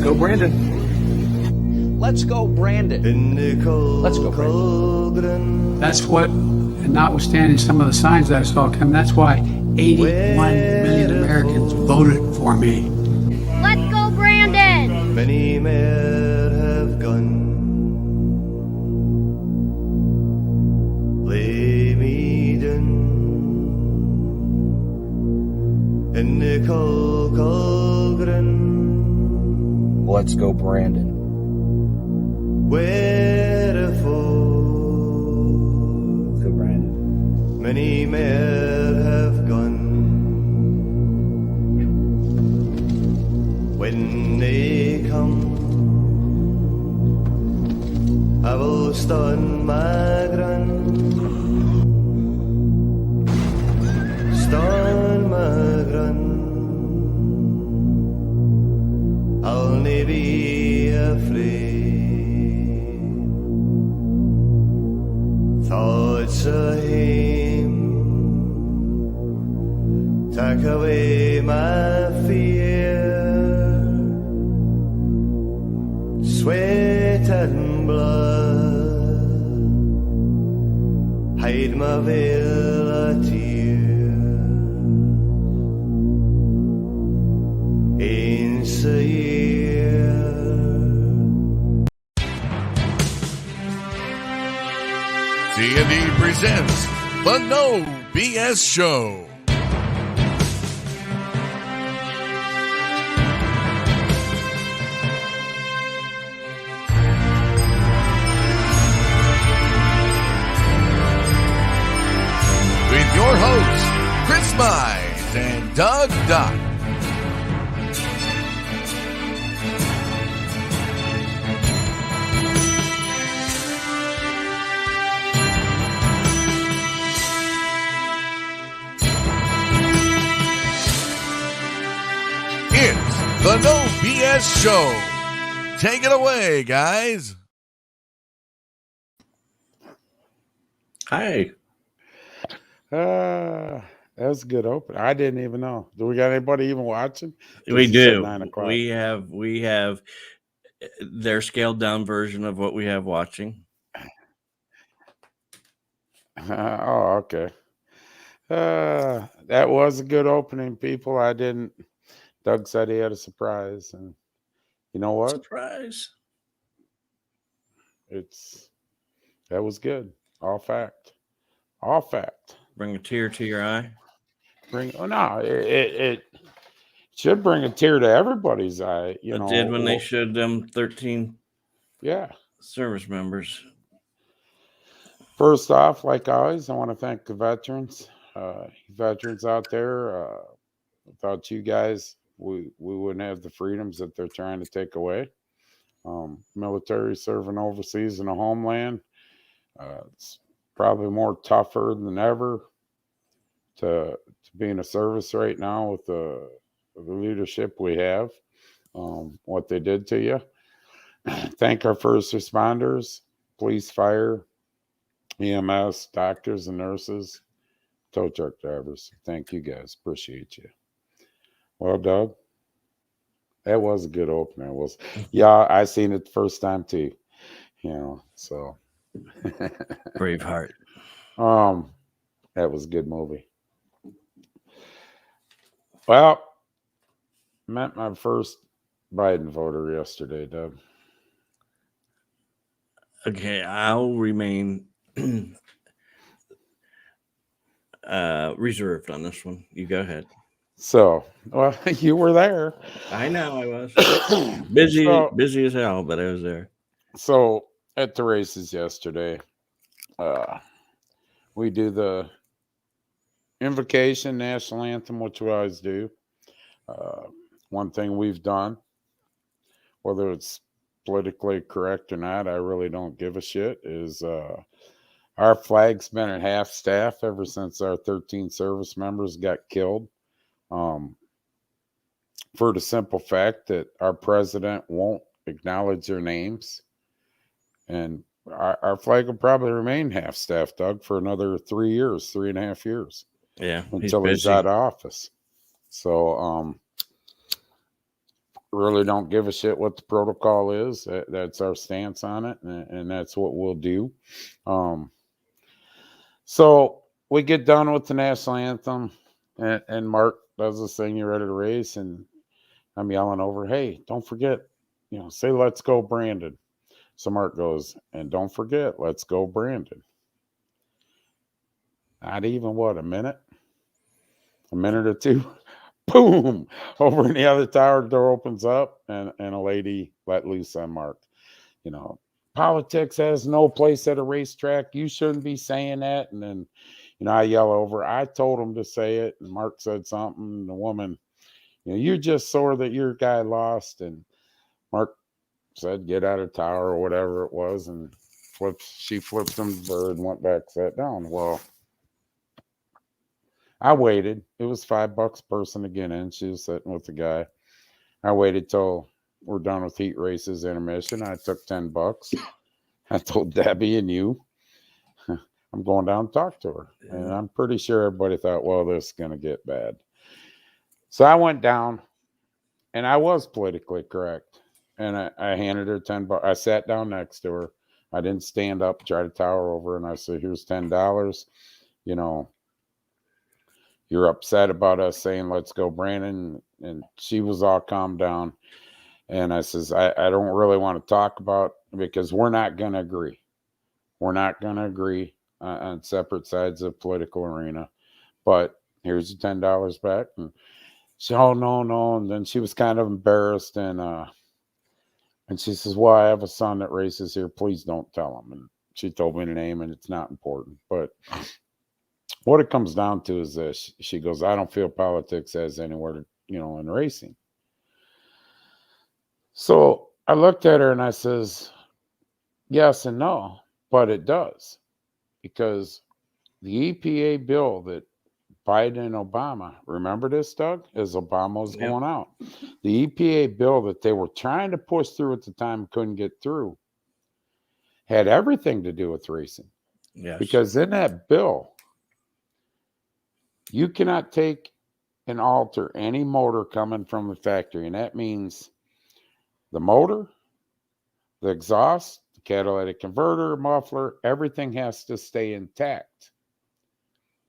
go, Brandon. Let's go, Brandon. Let's go, Brandon. That's what, and notwithstanding some of the signs that I saw come, that's why 81 million Americans voted for me. Let's go, Brandon! Many men have gone, lay me down, and Nicole Colgren. Let's go, Brandon. Wherefore, Let's go, Brandon. many men have gone. When they come, I will stand my ground. Stand my ground. I'll never be afraid. Thoughts of him take away my fear. Sweat and blood hide my veil of tears. Ain't a year. D&D presents the No BS Show. With your hosts, Chris Mize and Doug Dock. It's the No BS Show. Take it away, guys. Hi. That was a good open. I didn't even know. Do we got anybody even watching? We do. 9 o'clock. We have their scaled down version of what we have watching. Oh, okay. That was a good opening, people. Doug said he had a surprise, and you know what? Surprise. That was good. All fact. All fact. Bring a tear to your eye. It should bring a tear to everybody's eye. It did when they showed them 13 service members. First off, like always, I want to thank the veterans. Veterans out there. Without you guys, we wouldn't have the freedoms that they're trying to take away. Military serving overseas in a homeland. It's probably more tougher than ever to be in a service right now with the leadership we have, what they did to you. Thank our first responders, police, fire, EMS, doctors and nurses, tow truck drivers. Thank you guys. Appreciate you. Well, Doug, that was a good opener. I seen it the first time too, so. Braveheart. That was a good movie. Well, met my first Biden voter yesterday, Doug. Okay, I'll remain reserved on this one. You go ahead. So, well, you were there. I know I was busy as hell, but I was there. So at the races yesterday, we do the invocation, national anthem, which we always do. One thing we've done, whether it's politically correct or not, I really don't give a shit, is our flag's been at half staff ever since our 13 service members got killed. For the simple fact that our president won't acknowledge their names. And our flag will probably remain half staff, Doug, for another 3.5 years. Yeah. Until he's out of office. So really don't give a shit what the protocol is. That's our stance on it, and that's what we'll do. So we get done with the national anthem, and Mark does this thing, "You ready to race?" And I'm yelling over, "Hey, don't forget, say let's go, Brandon." So Mark goes, "And don't forget, let's go, Brandon." Not even a minute or two. Boom! Over in the other tower, door opens up, and a lady let loose on Mark. Politics has no place at a racetrack. You shouldn't be saying that. And then, I yell over. I told him to say it, and Mark said something. And the woman, you're just sore that your guy lost. And Mark said, "Get out of tower," or whatever it was, and she flipped him the bird and went back, sat down. Well, I waited. It was $5 a person to get in. She was sitting with the guy. I waited till we're done with heat races, intermission. I took $10. I told Debbie and you, I'm going down to talk to her. And I'm pretty sure everybody thought, well, this is going to get bad. So I went down, and I was politically correct. And I handed her $10. I sat down next to her. I didn't stand up, try to tower over, and I said, "Here's $10. You're upset about us saying, let's go, Brandon." And she was all calmed down. And I says, I don't really want to talk about, because we're not going to agree. We're not going to agree on separate sides of the political arena. But here's the $10 back. And she, "Oh, no." And then she was kind of embarrassed. And she says, "Well, I have a son that races here. Please don't tell him." And she told me the name, and it's not important. But what it comes down to is this. She goes, "I don't feel politics has anywhere to, in racing." So I looked at her and I says, yes and no, but it does. Because the EPA bill that Biden and Obama, remember this, Doug, as Obama was going out, the EPA bill that they were trying to push through at the time, couldn't get through, had everything to do with racing. Yes. Because in that bill, you cannot take and alter any motor coming from the factory. And that means the motor, the exhaust, the catalytic converter, muffler, everything has to stay intact.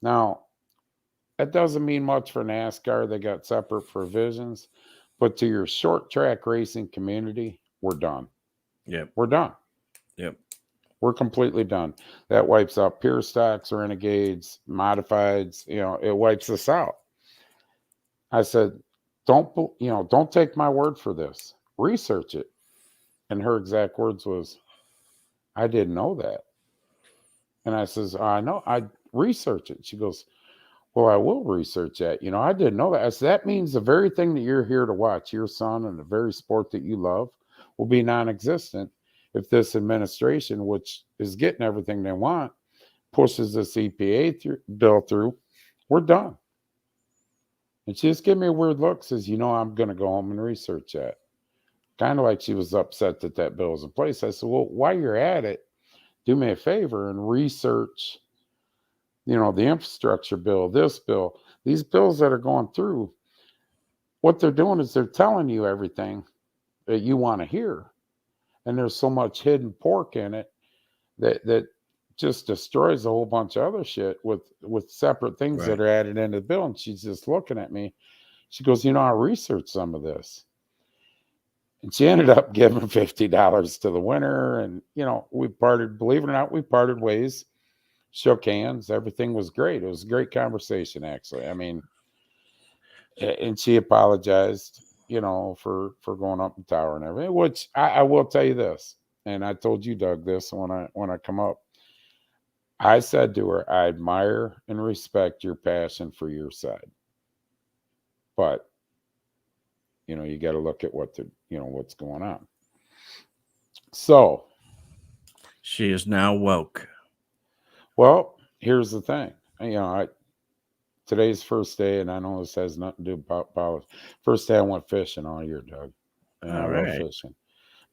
Now, that doesn't mean much for NASCAR. They got separate provisions. But to your short track racing community, we're done. Yep. We're done. Yep. We're completely done. That wipes out pure stocks, renegades, modifieds. It wipes us out. I said, don't take my word for this. Research it. And her exact words was, "I didn't know that." And I says, "I know. I research it." She goes, "Well, I will research that. I didn't know that." I said, "That means the very thing that you're here to watch, your son, and the very sport that you love, will be non-existent if this administration, which is getting everything they want, pushes this EPA bill through. We're done." And she just gave me a weird look, says, "I'm going to go home and research that." Kind of like she was upset that bill was in place. I said, "Well, while you're at it, do me a favor and research, the infrastructure bill, this bill, these bills that are going through. What they're doing is they're telling you everything that you want to hear. And there's so much hidden pork in it that just destroys a whole bunch of other shit with separate things that are added into the bill." And she's just looking at me. She goes, "I researched some of this." And she ended up giving $50 to the winner. And, we parted, believe it or not, we parted ways, shook hands. Everything was great. It was a great conversation, actually. I mean, and she apologized, for going up the tower and everything, which I will tell you this. And I told you, Doug, this when I come up. I said to her, "I admire and respect your passion for your side. But, you got to look at what's going on." So she is now woke. Well, here's the thing. Today's first day, and I know this has nothing to do with politics. First day I went fishing all year, Doug. And I love fishing.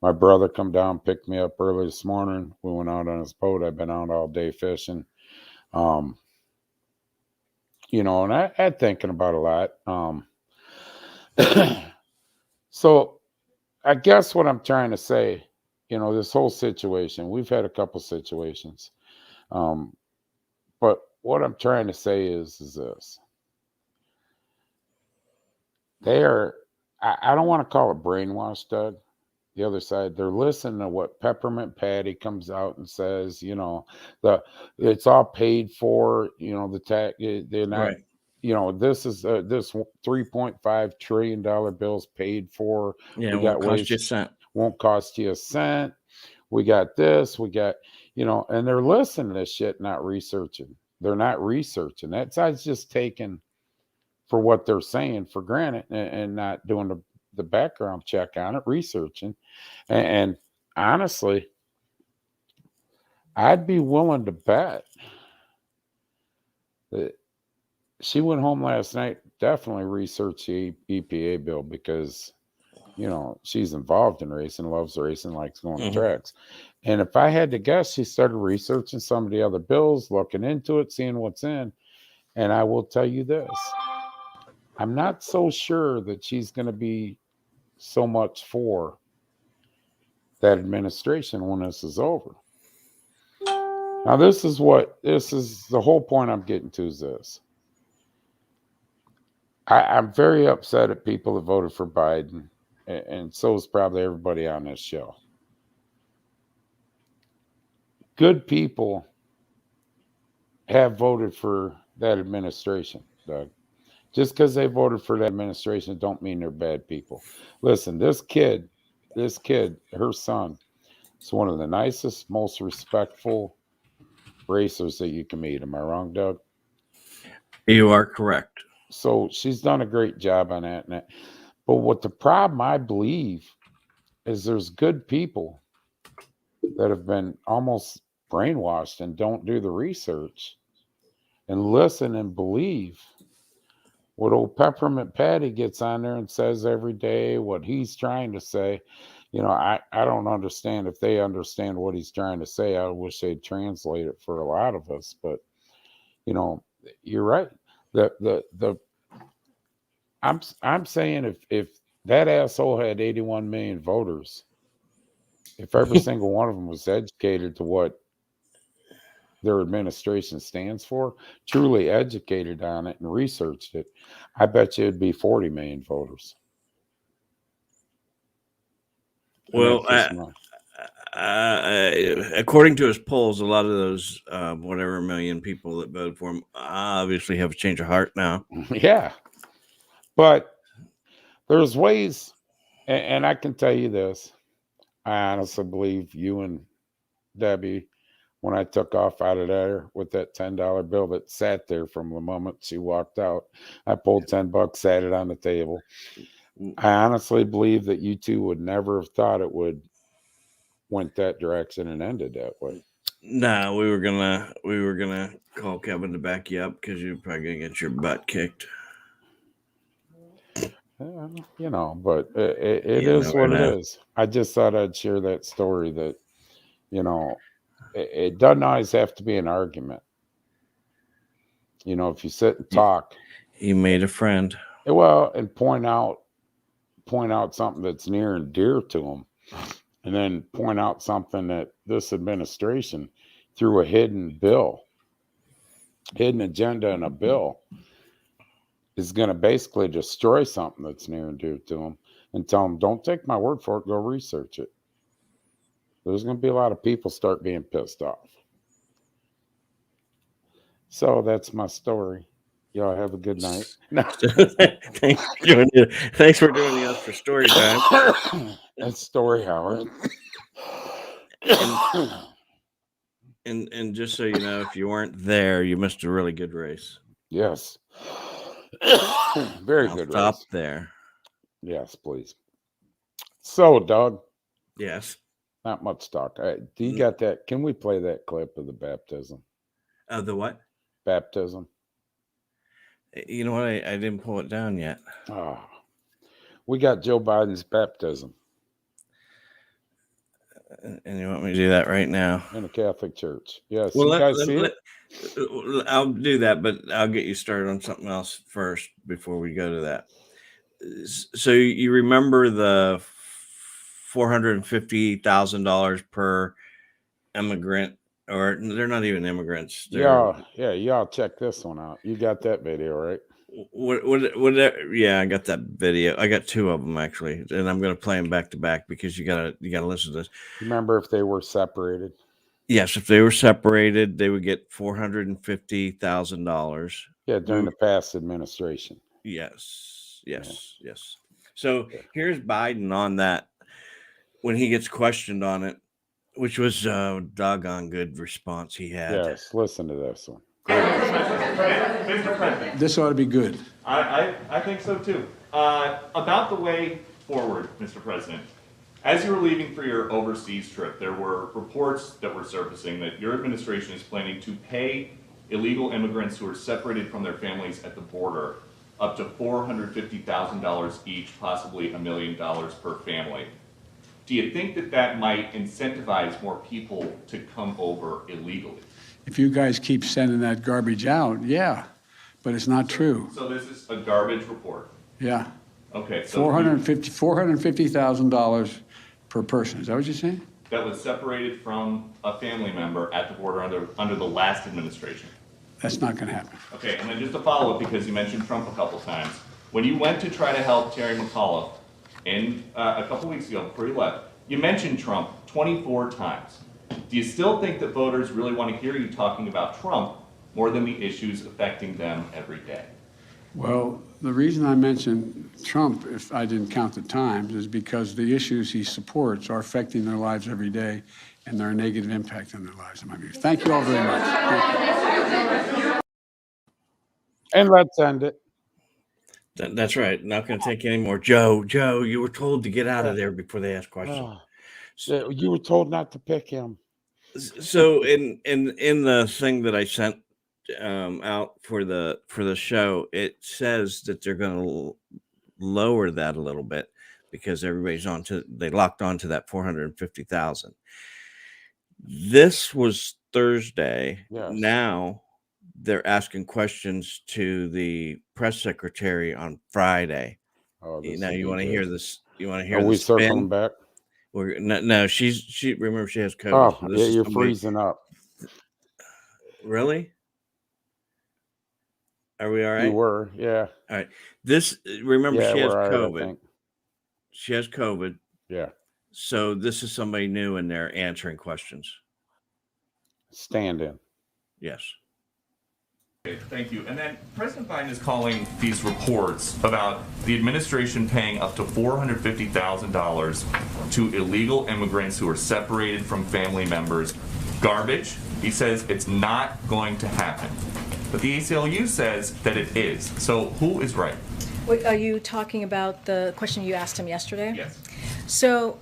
My brother come down, picked me up early this morning. We went out on his boat. I've been out all day fishing. And I had thinking about a lot. So I guess what I'm trying to say, this whole situation, we've had a couple situations. But what I'm trying to say is this. They are, I don't want to call it brainwashed, Doug. The other side, they're listening to what Peppermint Patty comes out and says, it's all paid for, the tax, they're not, Right. this is this $3.5 trillion bill's paid for. Yeah, We it got won't cost ways, you a cent. won't cost you a cent. We got this, we got, and they're listening to this shit, not researching. They're not researching. That side's just taken for what they're saying for granted and not doing the background check on it, researching. And honestly, I'd be willing to bet that she went home last night, definitely researched the EPA bill because, she's involved in racing, loves racing, likes going to tracks. And if I had to guess, she started researching some of the other bills, looking into it, seeing what's in. And I will tell you this. I'm not so sure that she's going to be so much for that administration when this is over. Now, this is the whole point I'm getting to is this. I'm very upset at people that voted for Biden, and so is probably everybody on this show. Good people have voted for that administration, Doug. Just because they voted for that administration don't mean they're bad people. Listen, this kid, her son, is one of the nicest, most respectful racers that you can meet. Am I wrong, Doug? You are correct. So she's done a great job on that. But what the problem, I believe, is there's good people that have been almost brainwashed and don't do the research and listen and believe what old Peppermint Patty gets on there and says every day, what he's trying to say. I don't understand if they understand what he's trying to say. I wish they'd translate it for a lot of us, but you're right. I'm saying if that asshole had 81 million voters, if every single one of them was educated to what their administration stands for, truly educated on it and researched it, I bet you it'd be 40 million voters. Well, according to his polls, a lot of those whatever million people that voted for him obviously have a change of heart now. Yeah. But there's ways, and I can tell you this. I honestly believe you and Debbie, when I took off out of there with that $10 bill that sat there from the moment she walked out, I pulled $10, sat it on the table. I honestly believe that you two would never have thought it would went that direction and ended that way. No, we were gonna call Kevin to back you up because you're probably gonna get your butt kicked. But it is what it is. I just thought I'd share that story that, it doesn't always have to be an argument. If you sit and talk. You made a friend. Well, and point out something that's near and dear to them, and then point out something that this administration, through a hidden agenda in a bill, is going to basically destroy something that's near and dear to them, and tell them, don't take my word for it, go research it. There's going to be a lot of people start being pissed off. So that's my story. Y'all have a good night. Thanks for doing the Us for Story Time. That's Story Howard. And just so you know, if you weren't there, you missed a really good race. Yes. Very good Stop race. there. Yes, please. So, Doug. Yes. Not much talk. Do you got that? Can we play that clip of the baptism? The what? Baptism. You know what? I didn't pull it down yet. Oh, we got Joe Biden's baptism. And you want me to do that right now? In a Catholic church. Yes. Well, you guys see it? I'll do that, but I'll get you started on something else first before we go to that. So you remember the $450,000 per immigrant, or they're not even immigrants. They're, Y'all check this one out. You got that video, right? Yeah, I got that video. I got two of them actually, and I'm going to play them back to back because you gotta listen to this. Remember if they were separated? Yes, if they were separated, they would get $450,000. Yeah, during the past administration. Yes. So here's Biden on that when he gets questioned on it, which was a doggone good response he had. Yes, listen to this one. Mr. President, This ought to be good. I think so too. About the way forward, Mr. President, as you were leaving for your overseas trip, there were reports that were surfacing that your administration is planning to pay illegal immigrants who are separated from their families at the border up to $450,000 each, possibly $1 million per family. Do you think that that might incentivize more people to come over illegally? If you guys keep sending that garbage out, yeah, but it's not true. So this is a garbage report. Yeah. Okay, so $450,000 per person. Is that what you're saying? that was separated from a family member at the border under the last administration. That's not going to happen. Okay, and then just a follow-up, because you mentioned Trump a couple times. When you went to try to help Terry McAuliffe a couple weeks ago before you left, you mentioned Trump 24 times. Do you still think that voters really want to hear you talking about Trump more than the issues affecting them every day? Well, the reason I mentioned Trump, if I didn't count the times, is because the issues he supports are affecting their lives every day, and they're a negative impact on their lives, in my view. Thank you all very much. And let's end it. That's right. Not going to take any more. Joe, you were told to get out of there before they ask questions. So you were told not to pick him. So in the thing that I sent out for the show, it says that they're going to lower that a little bit because everybody's they locked onto that 450,000. This was Thursday. Yes. Now they're asking questions to the press secretary on Friday. Oh, now you want to hear this? You want to hear? Are we spin? circling back? No, she remember she has COVID. Oh, so yeah, you're freezing up. Really? Are we all right? You were, yeah. All right. Remember, she has right, COVID. She has COVID. Yeah. So this is somebody new in there answering questions. Stand in. Yes. Okay, thank you. And then President Biden is calling these reports about the administration paying up to $450,000 to illegal immigrants who are separated from family members garbage. He says it's not going to happen. But the ACLU says that it is. So who is right? Wait, are you talking about the question you asked him yesterday? Yes. So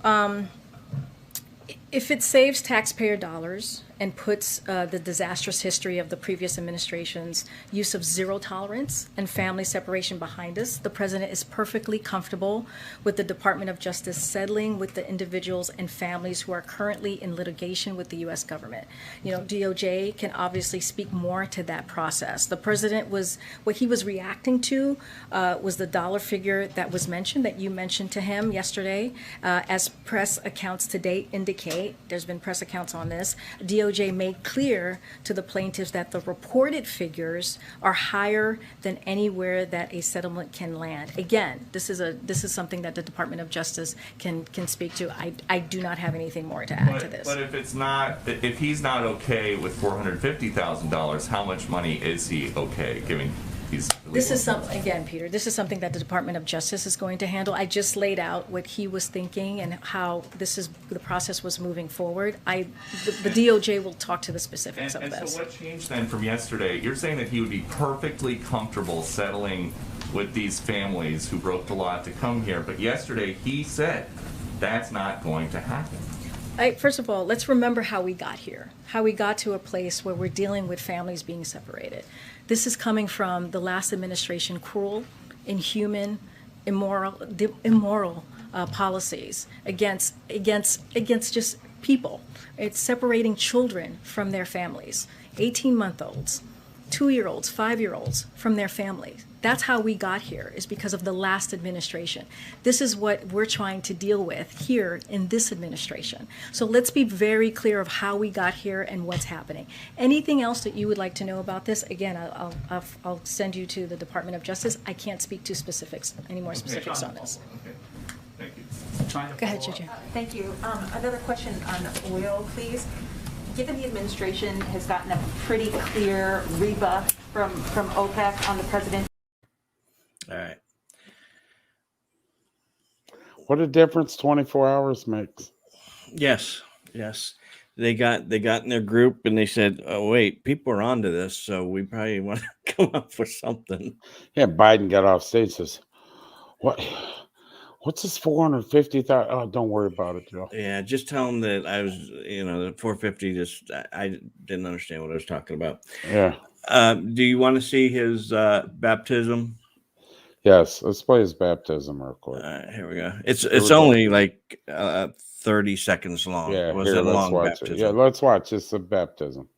if it saves taxpayer dollars and puts the disastrous history of the previous administration's use of zero tolerance and family separation behind us, the president is perfectly comfortable with the Department of Justice settling with the individuals and families who are currently in litigation with the U.S. government. You know, DOJ can obviously speak more to that process. The president what he was reacting to was the dollar figure that was mentioned, that you mentioned to him yesterday. As press accounts to date indicate, there's been press accounts on this, DOJ made clear to the plaintiffs that the reported figures are higher than anywhere that a settlement can land. Again, this is something that the Department of Justice can speak to. I do not have anything more to add to this. But if he's not okay with $450,000, how much money is he okay giving? This is Peter, this is something that the Department of Justice is going to handle. I just laid out what he was thinking and how the process was moving forward. The DOJ will talk to the specifics of this. So what changed then from yesterday? You're saying that he would be perfectly comfortable settling with these families who broke the law to come here, but yesterday he said that's not going to happen. First of all, let's remember how we got here, how we got to a place where we're dealing with families being separated. This is coming from the last administration, cruel, inhuman, immoral policies against just people. It's separating children from their families, 18-month-olds. 2-year-olds, 5-year-olds from their families. That's how we got here, is because of the last administration. This is what we're trying to deal with here in this administration. So let's be very clear of how we got here and what's happening. Anything else that you would like to know about this, again, I'll send you to the Department of Justice. I can't speak to specifics, any more specifics on this. Okay, thank you. Go ahead, JJ. Thank you. Another question on oil, please. Given the administration has gotten a pretty clear rebuff from OPEC on the president. All right. What a difference 24 hours makes. Yes. They got in their group and they said, "Oh wait, people are onto this, so we probably want to come up with something." Yeah, Biden got off stage, says, what's this 450,000? Oh, don't worry about it, Joe. Yeah, just tell them that I was, the 450. Just I didn't understand what I was talking about. Yeah. Do you want to see his baptism? Yes, let's play his baptism real quick. Here we go. It's only like 30 seconds long. Yeah, It was here, a let's long watch baptism. it. Yeah, let's watch. It's a baptism.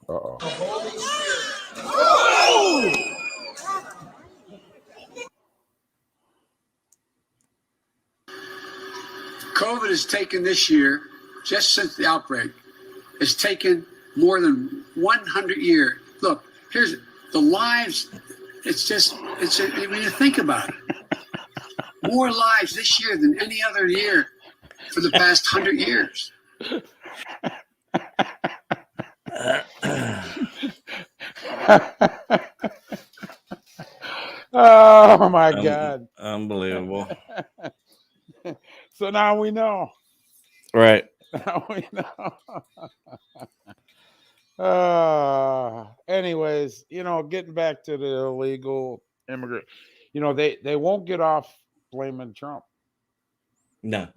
Uh-oh. COVID has taken this year, just since the outbreak, has taken more than 100 years. Look, here's the lives. When you think about it, more lives this year than any other year for the past 100 years. Oh my God. Unbelievable. So now we know. Right. Now we know. Anyways, getting back to the illegal immigrant, they won't get off blaming Trump. No,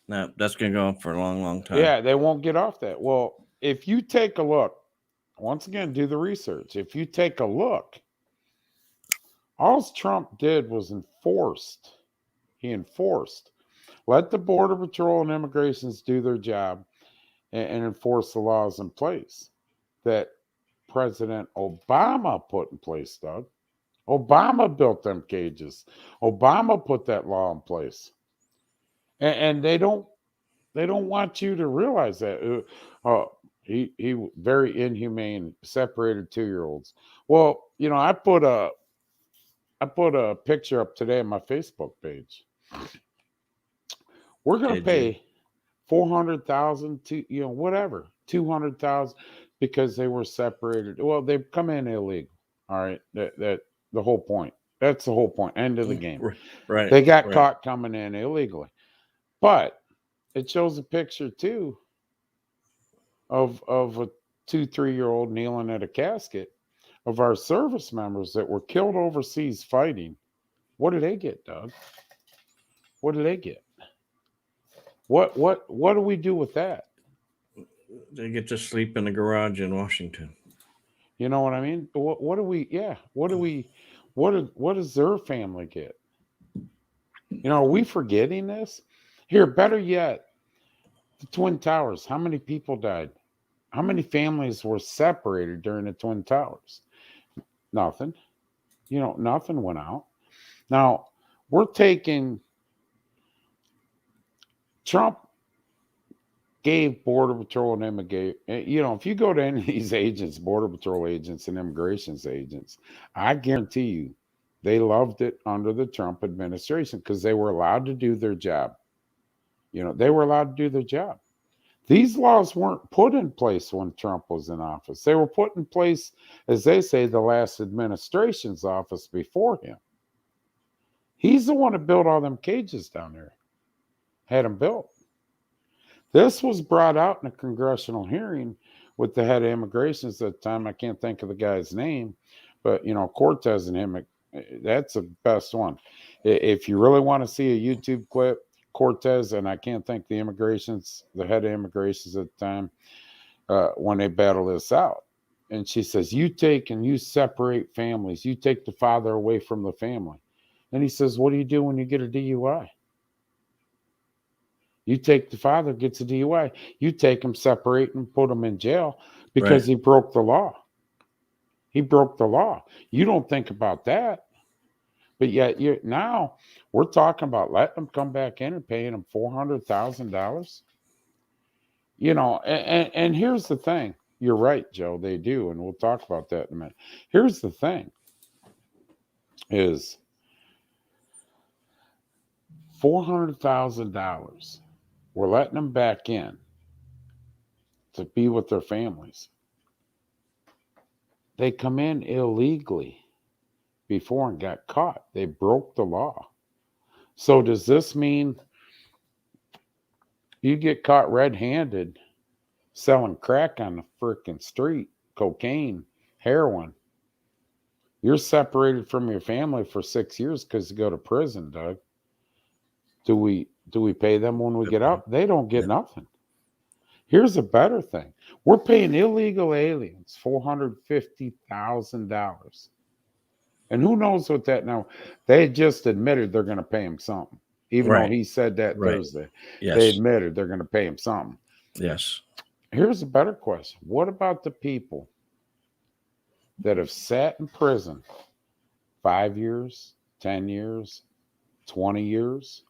that's going to go on for a long, long time. Yeah, they won't get off that. Well, if you take a look, once again, do the research. If you take a look, all Trump did was he enforced. Let the Border Patrol and immigrations do their job and enforce the laws in place that President Obama put in place, Doug. Obama built them cages. Obama put that law in place. And they don't want you to realize that. He very inhumane, separated 2-year-olds. Well, I put a picture up today on my Facebook page. We're going to pay $400,000 to whatever, $200,000 because they were separated. Well, they come in illegal. All right, that the whole point. That's the whole point. End of the game. Right. They got caught coming in illegally, but it shows a picture too of a 2-3-year-old kneeling at a casket of our service members that were killed overseas fighting. What did they get, Doug? What did they get? What do we do with that? They get to sleep in the garage in Washington. You know what I mean? What does their family get? Are we forgetting this? Here, better yet, the Twin Towers. How many people died? How many families were separated during the Twin Towers? Nothing. Nothing went out. Now, we're taking Trump gave Border Patrol and immigration. If you go to any of these agents, Border Patrol agents and immigrations agents, I guarantee you they loved it under the Trump administration because they were allowed to do their job. They were allowed to do their job. These laws weren't put in place when Trump was in office. They were put in place, as they say, the last administration's office before him. He's the one that built all them cages down there. Had them built. This was brought out in a congressional hearing with the head of immigrations at the time. I can't think of the guy's name, but Cortez and him, that's the best one. If you really want to see a YouTube clip, Cortez, and I can't think the head of immigrations at the time, when they battle this out. And she says, you take and you separate families. You take the father away from the family. And he says, what do you do when you get a DUI? You take the father gets a DUI. You take him, separate him, put him in jail because he broke the law. He broke the law. You don't think about that. But yet now we're talking about letting them come back in and paying them $400,000. You know, and here's the thing. You're right, Joe. They do, and we'll talk about that in a minute. Here's the thing: is $400,000. We're letting them back in to be with their families. They come in illegally before and got caught. They broke the law. So does this mean you get caught red-handed selling crack on the freaking street, cocaine, heroin? You're separated from your family for 6 years because you go to prison, Doug. Do we pay them when we get out? They don't get nothing. Here's a better thing. We're paying illegal aliens $450,000. And who knows what that now? They just admitted they're going to pay him something. Even though he said that Thursday. Yes. They admitted they're going to pay him something. Yes. Here's a better question. What about the people that have sat in prison 5 years, 10 years, 20 years?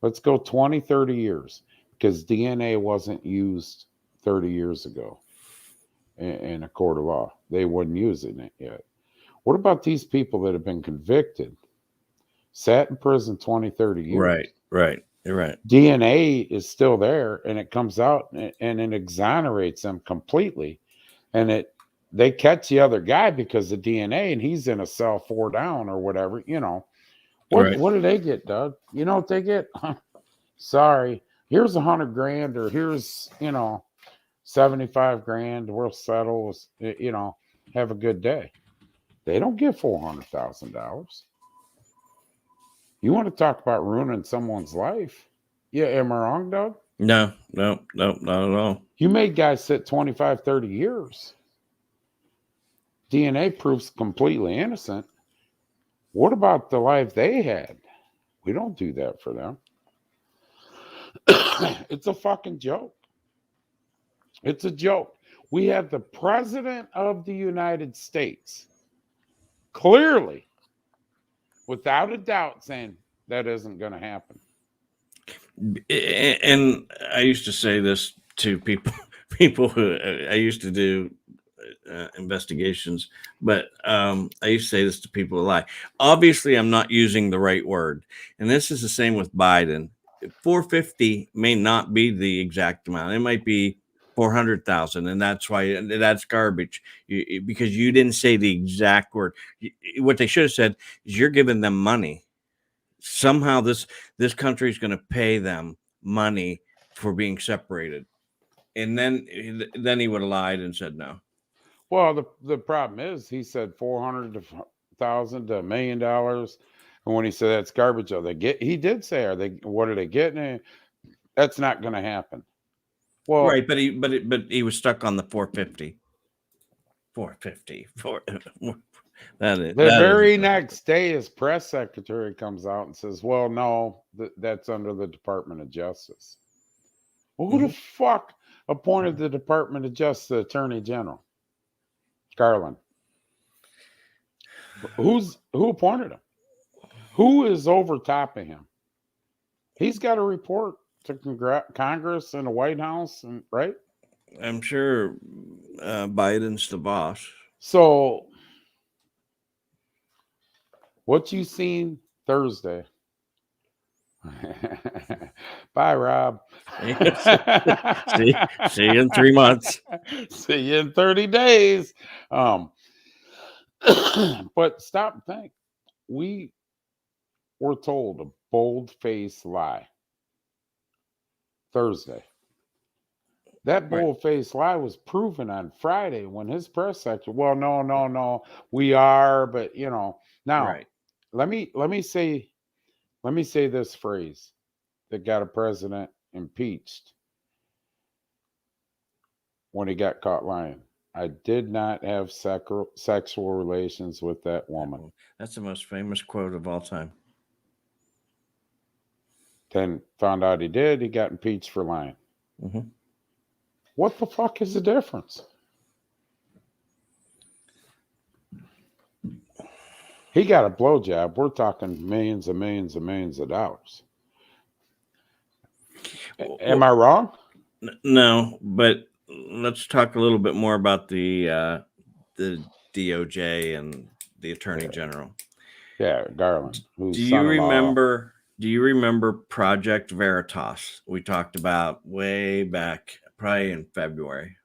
Let's go 20, 30 years, because DNA wasn't used 30 years ago in a court of law. They wasn't using it yet. What about these people that have been convicted, sat in prison 20, 30 years? Right. You're right. DNA is still there, and it comes out and it exonerates them completely. And they catch the other guy because of DNA, and he's in a cell 4 down or whatever, you know. What do they get, Doug? You know what they get? Sorry, here's $100,000, or here's, 75 grand. We'll settle, have a good day. They don't get $400,000. You want to talk about ruining someone's life? Yeah, am I wrong, Doug? No, not at all. You made guys sit 25, 30 years. DNA proof's completely innocent. What about the life they had? We don't do that for them. It's a fucking joke. It's a joke. We have the president of the United States clearly, without a doubt, saying that isn't going to happen. And I used to say this to people who I used to do investigations, but I used to say this to people who lie. Obviously, I'm not using the right word, and this is the same with Biden. 450 may not be the exact amount. It might be 400,000, and that's why that's garbage, because you didn't say the exact word. What they should have said is, you're giving them money. Somehow this country is going to pay them money for being separated, and then he would have lied and said no. Well, the problem is, he said 400,000 to $1 million, and when he said that's garbage, he did say, what are they getting? That's not going to happen. Well, right, but he was stuck on the 450. The very next day, his press secretary comes out and says, well, no, that's under the Department of Justice. Well, who the fuck appointed the Department of Justice, the Attorney General? Garland. Who appointed him? Who is over top of him? He's got to report to Congress and the White House, and right? I'm sure Biden's the boss. So what you seen Thursday? Bye, Rob. See you in 3 months. See you in 30 days. But stop and think. We were told a bold-faced lie Thursday. That bold-faced lie was proven on Friday when his press secretary, well, no, we are, but now, let me say this phrase that got a president impeached when he got caught lying. I did not have sexual relations with that woman. That's the most famous quote of all time. Then found out he did. He got impeached for lying. Mhm. What the fuck is the difference? He got a blowjob. We're talking millions and millions and millions of dollars. Am I wrong? No, but let's talk a little bit more about the DOJ and the Attorney General. Yeah, Garland. Who's Do you son-in-law. remember? Do you remember Project Veritas? We talked about way back, probably in February.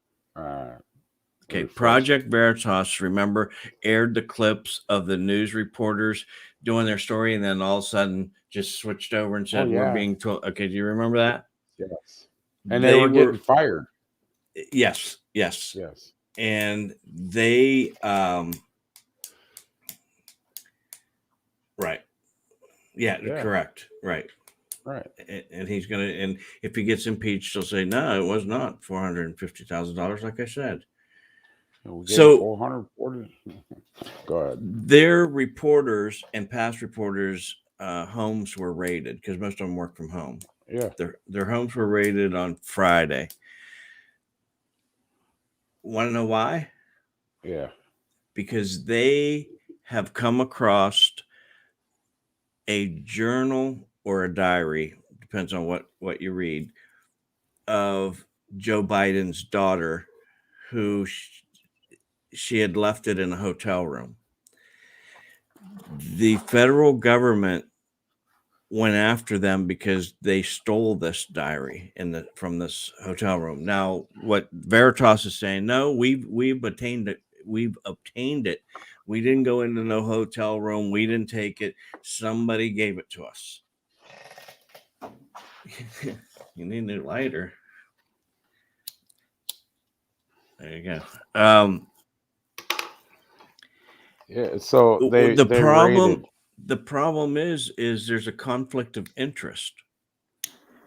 Okay, Project Veritas, remember, aired the clips of the news reporters doing their story, and then all of a sudden just switched over and said, "We're being told." Okay, do you remember that? Yes. And they were getting fired. Yes. And they, right. Yeah, correct. Right. And he's going to, and if he gets impeached, he'll say, no, it was not $450,000, like I said. So 440. Go ahead. Their reporters and past reporters' homes were raided because most of them work from home. Yeah. Their homes were raided on Friday. Want to know why? Yeah. Because they have come across a journal or a diary, depends on what you read, of Joe Biden's daughter, who she had left it in a hotel room. The federal government went after them because they stole this diary from this hotel room. Now, what Veritas is saying, no, we've obtained it. We've obtained it. We didn't go into no hotel room. We didn't take it. Somebody gave it to us. You need a new lighter. There you go. Yeah. So the problem is there's a conflict of interest.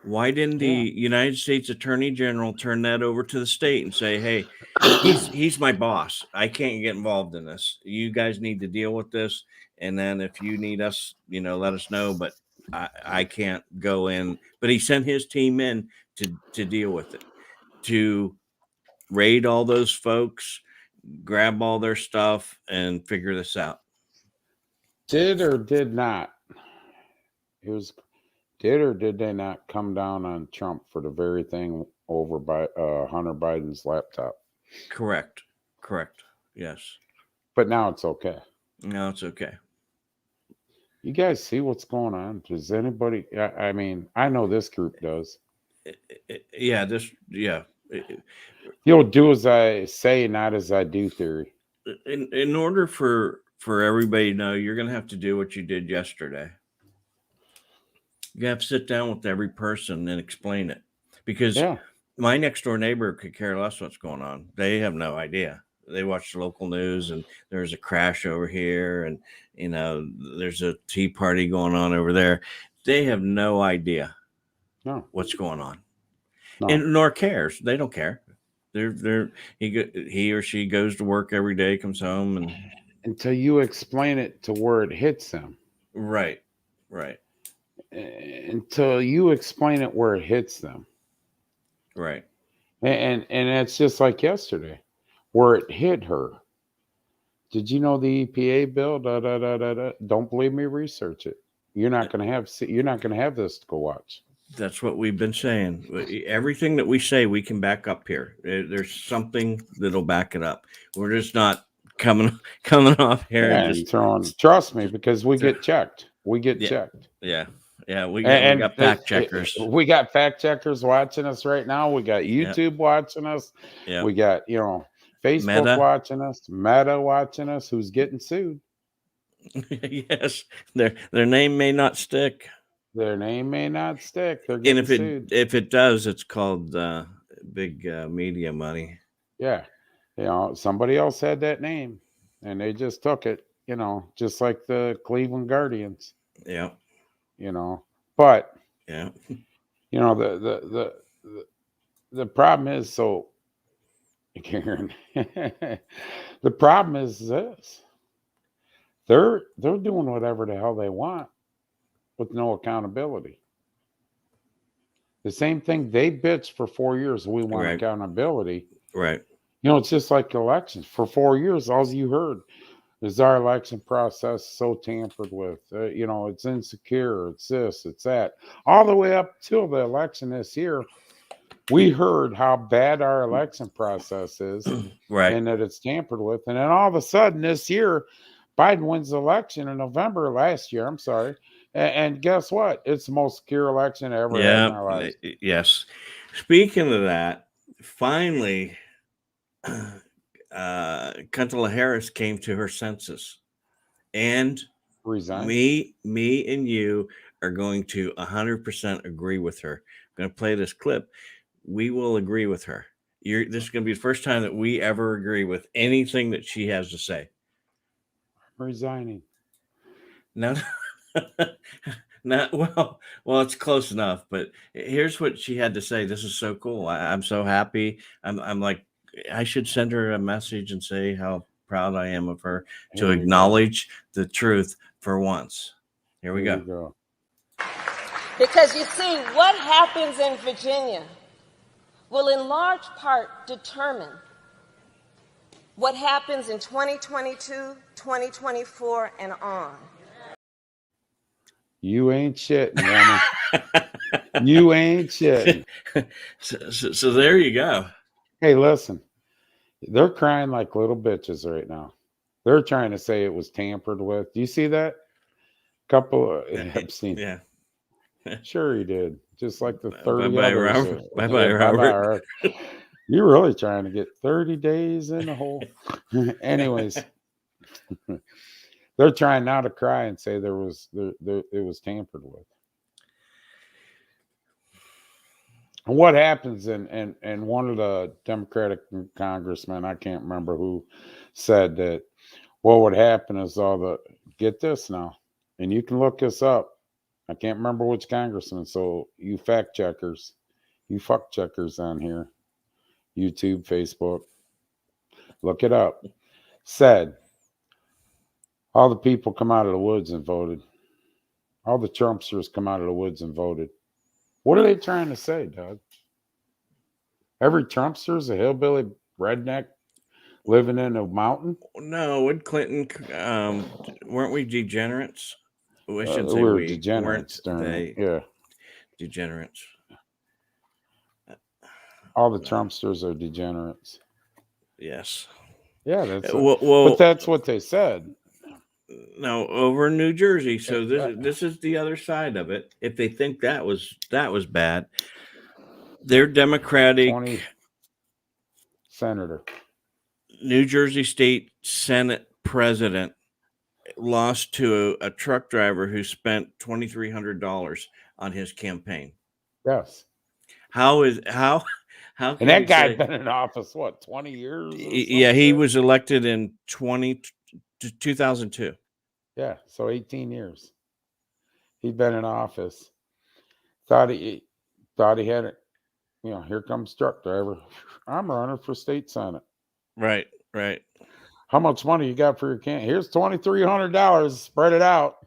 Why didn't the United States Attorney General turn that over to the state and say, hey, he's my boss. I can't get involved in this. You guys need to deal with this. And then if you need us, let us know. But I can't go in. But he sent his team in to deal with it, to raid all those folks, grab all their stuff, and figure this out. Did or did not? Did or did they not come down on Trump for the very thing over by Hunter Biden's laptop? Correct. Yes. But now it's okay. Now it's okay. You guys see what's going on? Does anybody? I mean, I know this group does. Yeah. You'll do as I say, not as I do theory. In order for everybody to know, you're going to have to do what you did yesterday. You have to sit down with every person and explain it, because my next door neighbor could care less what's going on. They have no idea. They watch the local news and there's a crash over here and, there's a tea party going on over there. They have no idea what's going on, and nor cares. They don't care. He or she goes to work every day, comes home, and until you explain it to where it hits them. Right. Until you explain it where it hits them. Right. And it's just like yesterday, where it hit her. Did you know the EPA bill? Don't believe me, research it. You're not going to have this to go watch. That's what we've been saying. Everything that we say, we can back up here. There's something that'll back it up. We're just not coming off here and just throwing. Trust me, because we get checked. We get checked. Yeah, we got fact checkers. We got fact checkers watching us right now. We got YouTube watching us. Yeah. We got, Facebook watching us, Meta watching us, who's getting sued. Yes. Their name may not stick. Their name may not stick. They're getting sued. If it does, it's called big media money. Yeah. Somebody else had that name and they just took it, just like the Cleveland Guardians. Yeah. But yeah, the problem is, so Karen, the problem is this: they're doing whatever the hell they want with no accountability. The same thing they bitched for 4 years. We want Right. accountability. Right. You know, it's just like elections. For 4 years, all you heard is our election process so tampered with. You know, it's insecure. It's this. It's that. All the way up till the election this year, we heard how bad our election process is, Right. and that it's tampered with. And then all of a sudden this year, Biden wins the election in November last year. I'm sorry. And guess what? It's the most secure election I ever had in our lives. Yes. Speaking of that, finally, Kamala Harris came to her senses, and Resign. me and you are going to 100% agree with her. I'm going to play this clip. We will agree with her. This is going to be the first time that we ever agree with anything that she has to say. Resigning. No, not well. It's close enough. But here's what she had to say. This is so cool. I'm so happy. I'm like, I should send her a message and say how proud I am of her to acknowledge the truth for once. Here we go. Because you see, what happens in Virginia will in large part determine what happens in 2022, 2024, and on. You ain't shitting, woman. You ain't shitting. So there you go. Hey, listen. They're crying like little bitches right now. They're trying to say it was tampered with. Do you see that? Couple of Epstein. Yeah. Sure he did. Just like the 30 Bye-bye, others. Robert. Bye-bye, Robert. You're really trying to get 30 days in the hole. Anyways, they're trying now to cry and say it was tampered with. And what happens and one of the Democratic congressmen, I can't remember who, said that what would happen is get this now, and you can look this up. I can't remember which congressman, so you fact checkers, you fuck checkers on here, YouTube, Facebook, look it up, said all the people come out of the woods and voted. All the Trumpsters come out of the woods and voted. What are they trying to say, Doug? Every Trumpster's a hillbilly redneck living in a mountain? No, would Clinton, weren't we degenerates? I shouldn't say we were we. degenerates. Yeah. Degenerates. All the Trumpsters are degenerates. Yes. Yeah, that's well, but that's what they said. No, over in New Jersey. So this is the other side of it. If they think that was bad, their Democratic 20 senator, New Jersey State Senate president, lost to a truck driver who spent $2,300 on his campaign. Yes. How and that guy's been in office, what, 20 years? Yeah, he was elected in 2002. Yeah, so 18 years. He'd been in office. Thought he had it. You know, here comes truck driver. I'm running for state senate. Right. How much money you got for your campaign? Here's $2,300. Spread it out,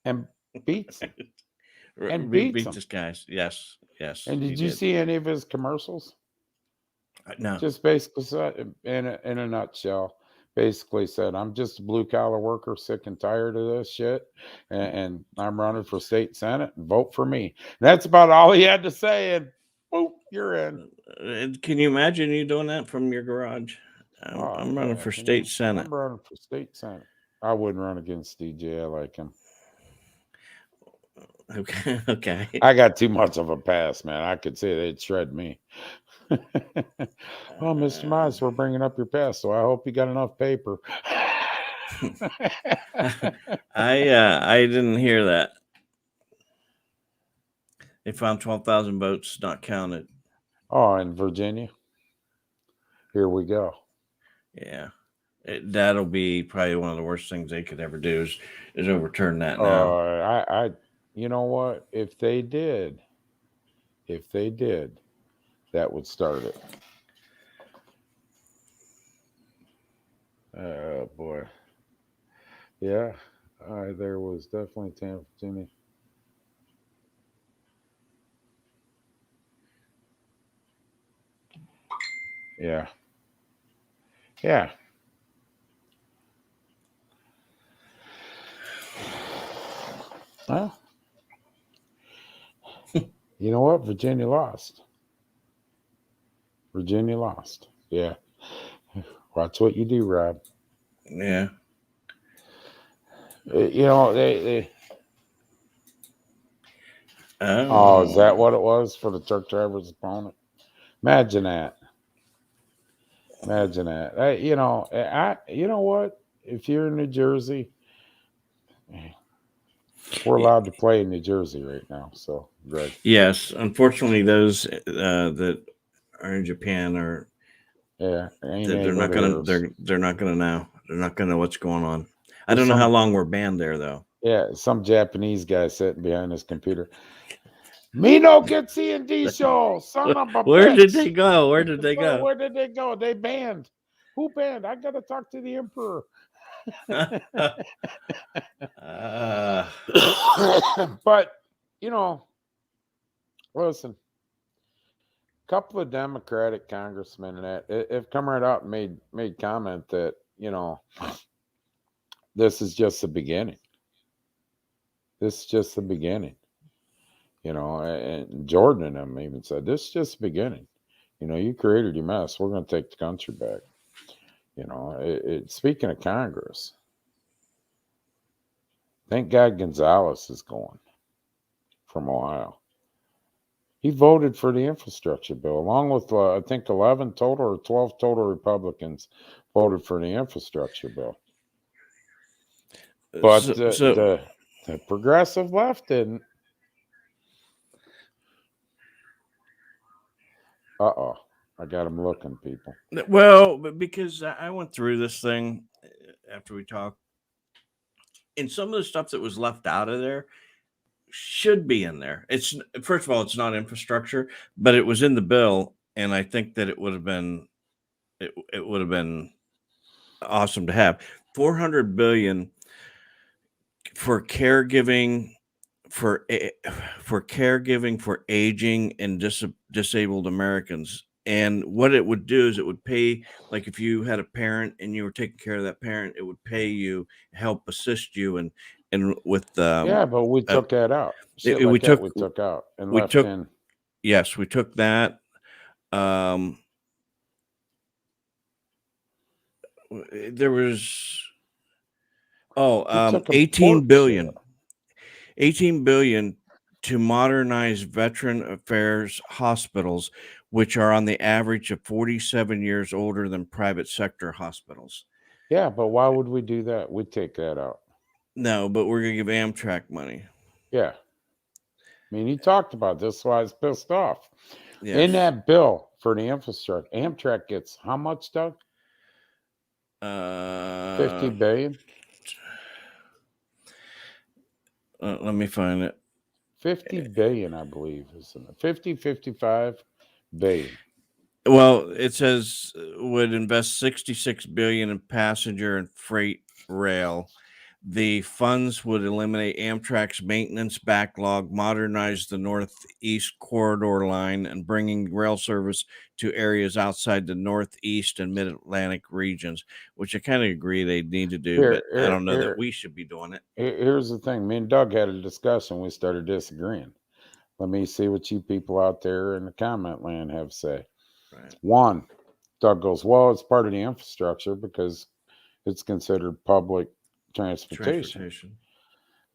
and beats him. And beats this guys. Yes. And did you see any of his commercials? No. Just basically said, in a nutshell, basically said, I'm just a blue collar worker, sick and tired of this shit, and I'm running for state senate, and vote for me. And that's about all he had to say, and boop, you're in. Can you imagine you doing that from your garage? I'm running for state senate. I'm running for state senate. I wouldn't run against DJ. I like him. Okay. I got too much of a pass, man. I could say they'd shred me. Oh, Mr. Mize, we're bringing up your past, so I hope you got enough paper. I didn't hear that. They found 12,000 votes not counted. Oh, in Virginia? Here we go. Yeah. That'll be probably one of the worst things they could ever do is overturn that now. You know what? If they did, that would start it. Oh, boy. Yeah, there was definitely Virginia. Yeah. Yeah. Well, you know what? Virginia lost. Virginia lost. Yeah. Watch what you do, Rob. Yeah. You know, they Oh, is that what it was for the truck driver's opponent? Imagine that. Imagine that. You know what? If you're in New Jersey, we're allowed to play in New Jersey right now. So, Greg. Yes, unfortunately, those that are in Japan are they're not gonna they're not gonna know. They're not gonna know what's going on. I don't know how long we're banned there though. Yeah, some Japanese guy sitting behind his computer. Me no get C&D show, son of a Where bitch. did they go? Where did they go? Where did they go? They banned. Who banned? I gotta talk to the emperor. But listen, a couple of Democratic congressmen and that have come right out and made comment that this is just the beginning. This is just the beginning. And Jordan and them even said, this is just the beginning. You created your mess. We're going to take the country back. Speaking of Congress, thank God Gonzalez is going from Ohio. He voted for the infrastructure bill, along with, I think, 11 total or 12 total Republicans voted for the infrastructure bill. But the progressive left didn't. I got them looking, people. Well, because I went through this thing after we talked, and some of the stuff that was left out of there should be in there. It's first of all, it's not infrastructure, but it was in the bill, and I think that it would have been awesome to have $400 billion for caregiving. For caregiving for aging and disabled Americans. And what it would do is it would pay, like if you had a parent and you were taking care of that parent, it would pay you, help assist you and with yeah, but we took that out. We took out and left in. Yes, we took that. There was 18 billion. 18 billion to modernize Veteran Affairs hospitals, which are on the average of 47 years older than private sector hospitals. Yeah, but why would we do that? We'd take that out. No, but we're going to give Amtrak money. Yeah. I mean, he talked about this, so I was pissed off. Yes. In that bill for the infrastructure, Amtrak gets how much, Doug? 50 billion? Let me find it. 50 billion, I believe, isn't it? 55 billion. Well, it says would invest 66 billion in passenger and freight rail. The funds would eliminate Amtrak's maintenance backlog, modernize the Northeast Corridor line, and bringing rail service to areas outside the Northeast and Mid-Atlantic regions, which I kind of agree they need to do, but I don't know that we should be doing it. Here's the thing. Me and Doug had a discussion. We started disagreeing. Let me see what you people out there in the comment land have to say. Right. One, Doug goes, well, it's part of the infrastructure because it's considered public transportation.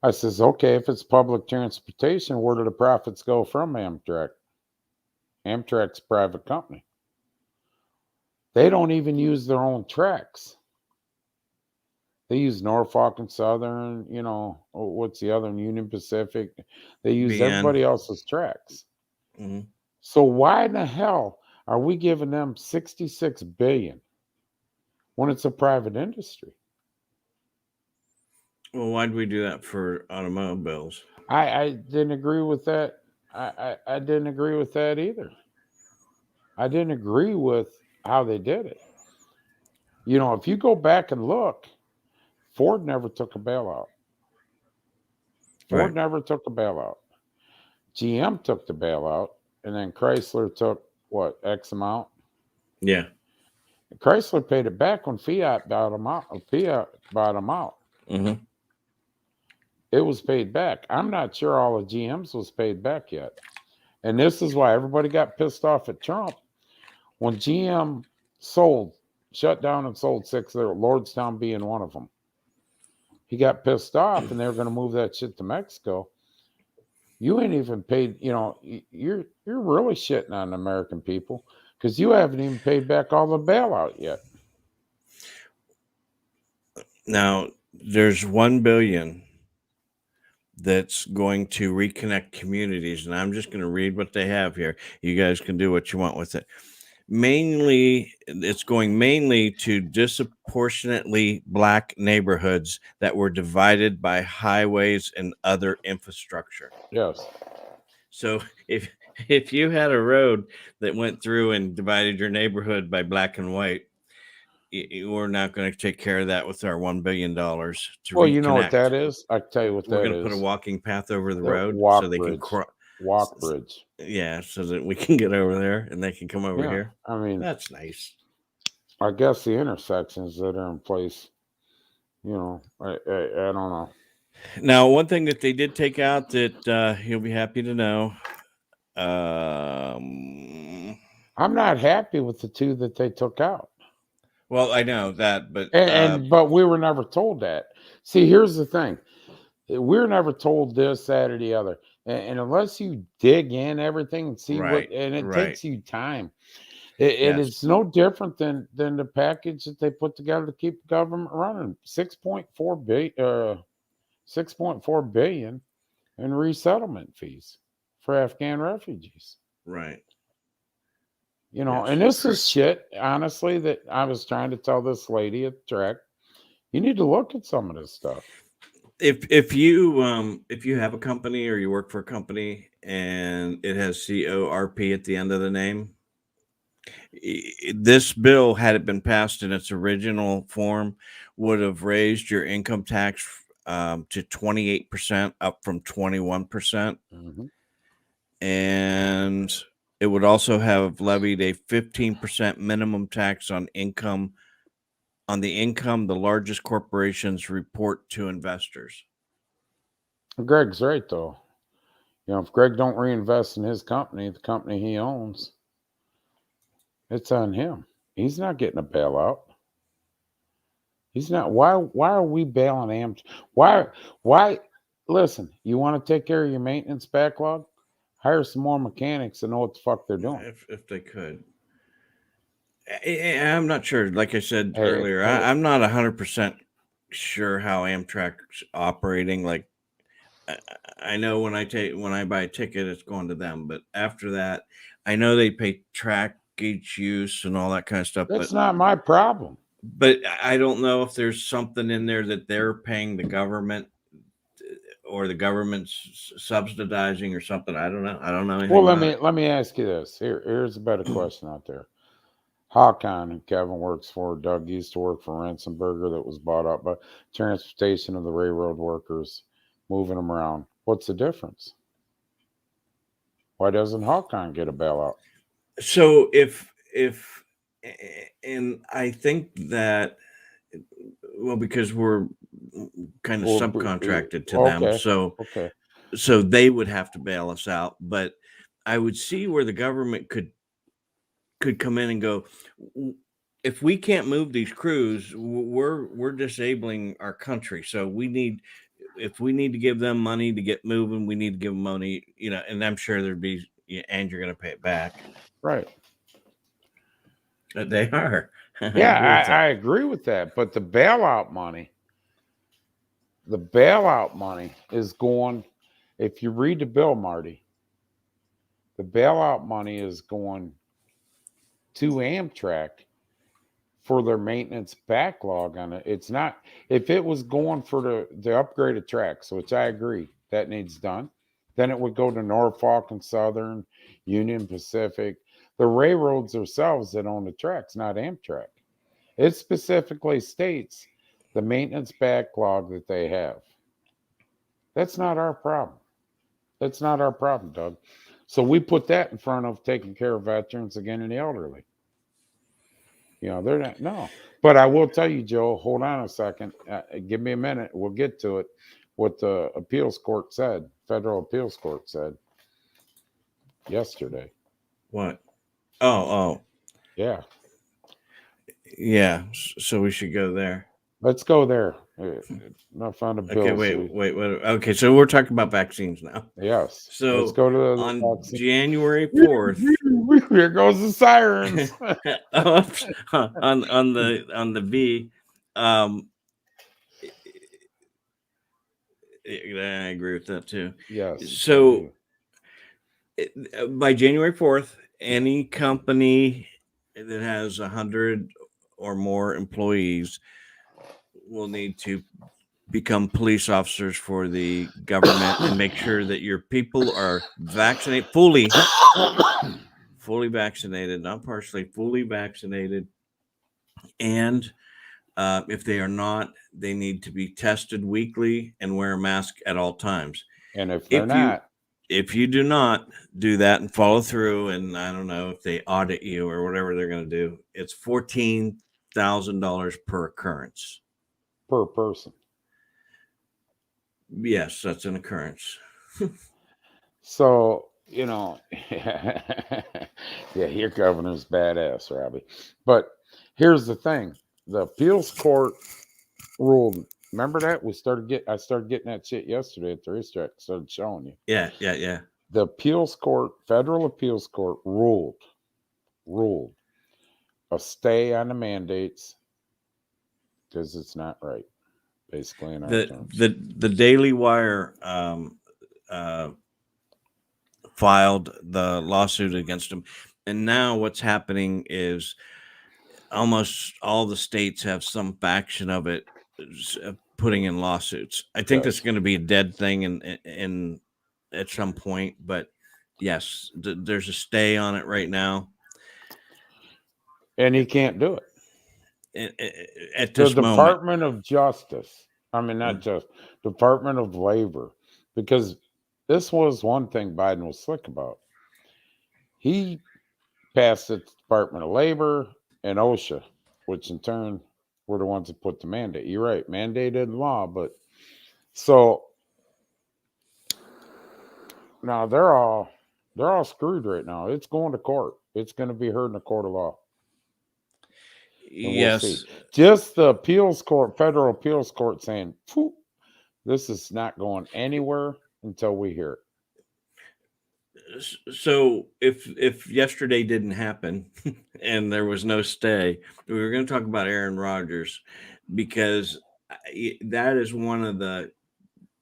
I says, okay, if it's public transportation, where do the profits go from Amtrak? Amtrak's a private company. They don't even use their own tracks. They use Norfolk and Southern, what's the other, Union Pacific. They use everybody else's tracks. Mm-hmm. So why in the hell are we giving them $66 billion when it's a private industry? Well, why did we do that for automobiles? I didn't agree with that. I didn't agree with that either. I didn't agree with how they did it. If you go back and look, Ford never took a bailout. Ford never took a bailout. GM took the bailout, and then Chrysler took what, X amount? Yeah. Chrysler paid it back when Fiat bought them out. Mm-hmm. It was paid back. I'm not sure all of GM's was paid back yet. And this is why everybody got pissed off at Trump. When GM shut down and sold 6 there, Lordstown being one of them. He got pissed off and they were going to move that shit to Mexico. You ain't even paid, you're really shitting on the American people because you haven't even paid back all the bailout yet. Now, there's $1 billion that's going to reconnect communities, and I'm just going to read what they have here. You guys can do what you want with it. It's going mainly to disproportionately Black neighborhoods that were divided by highways and other infrastructure. Yes. So if you had a road that went through and divided your neighborhood by Black and white, we're not going to take care of that with our $1 billion. Well, you know what that is? I can tell you what that is. We're going to put a walking path over the road so they can cross. Walk bridge. Yeah, so that we can get over there and they can come over here. I mean, that's nice. I guess the intersections that are in place, I don't know. Now, one thing that they did take out that you'll be happy to know. I'm not happy with the 2 that they took out. Well, I know that, but but we were never told that. See, here's the thing: we're never told this, that, or the other. And unless you dig in everything and see it takes you time. It's no different than the package that they put together to keep the government running. $6.4 billion in resettlement fees for Afghan refugees. Right. And this is shit, honestly, that I was trying to tell this lady at the track. You need to look at some of this stuff. If you have a company or you work for a company and it has CORP at the end of the name, this bill, had it been passed in its original form, would have raised your income tax to 28%, up from 21%. Mm-hmm. And it would also have levied a 15% minimum tax on the income the largest corporations report to investors. Greg's right, though. If Greg don't reinvest in his company, the company he owns, it's on him. He's not getting a bailout. He's not. Why are we bailing Amtrak? Why? Listen, you want to take care of your maintenance backlog? Hire some more mechanics and know what the fuck they're doing. If they could. I'm not sure. Like I said earlier, I'm not 100% sure how Amtrak's operating. Like, I know when I buy a ticket, it's going to them. But after that, I know they pay trackage use and all that kind of stuff. That's not my problem. But I don't know if there's something in there that they're paying the government or the government's subsidizing or something. I don't know. I don't know anything. Well, let me ask you this. Here's a better question out there. Hawkon, who Kevin works for, Doug used to work for Rensenberger, that was bought up by transportation of the railroad workers, moving them around. What's the difference? Why doesn't Hawkon get a bailout? So and I think that, well, because we're kind of subcontracted to them, so they would have to bail us out. But I would see where the government could come in and go, if we can't move these crews, we're disabling our country. So if we need to give them money to get moving, we need to give them money, and I'm sure there'd be, and you're going to pay it back. Right. They are. Yeah, I agree with that. But the bailout money is going, if you read the bill, Marty, the bailout money is going to Amtrak for their maintenance backlog on it. It's not, if it was going for the upgraded tracks, which I agree that needs done, then it would go to Norfolk and Southern, Union Pacific, the railroads themselves that own the tracks, not Amtrak. It specifically states the maintenance backlog that they have. That's not our problem. That's not our problem, Doug. So we put that in front of taking care of veterans again and the elderly. You know, they're not, no. But I will tell you, Joe, hold on a second. Give me a minute. We'll get to it. What the appeals court said, federal appeals court said yesterday. What? Oh. Yeah. Yeah. So we should go there. Let's go there. Not fun to build. Okay, wait. Okay, so we're talking about vaccines now. Yes. So let's go to on vaccine. January 4th. Here goes the sirens. on the V. I agree with that too. Yes. So by January 4th, any company that has 100 or more employees will need to become police officers for the government and make sure that your people are vaccinated, fully vaccinated, not partially, fully vaccinated. And if they are not, they need to be tested weekly and wear a mask at all times. And if they're not, if you do not do that and follow through, and I don't know if they audit you or whatever they're going to do, it's $14,000 per occurrence. Per person. Yes, that's an occurrence. So, you know, yeah, your governor's badass, Robbie. But here's the thing. The appeals court ruled. Remember that? I started getting that shit yesterday at the racetrack. Started showing you. Yeah. The appeals court, federal appeals court ruled a stay on the mandates because it's not right. Basically, in our terms. The Daily Wire filed the lawsuit against him, and now what's happening is almost all the states have some faction of it putting in lawsuits. I think that's going to be a dead thing in at some point, but yes, there's a stay on it right now, and he can't do it. At this the moment. Department of Justice, I mean, not just Department of Labor, because this was one thing Biden was slick about. He passed the Department of Labor and OSHA, which in turn were the ones that put the mandate. You're right, mandated law, but so now they're all screwed right now. It's going to court. It's going to be heard in a court of law. Yes. We'll see. Just the appeals court, federal appeals court saying, this is not going anywhere until we hear it. So if yesterday didn't happen and there was no stay, we were going to talk about Aaron Rodgers, because that is one of the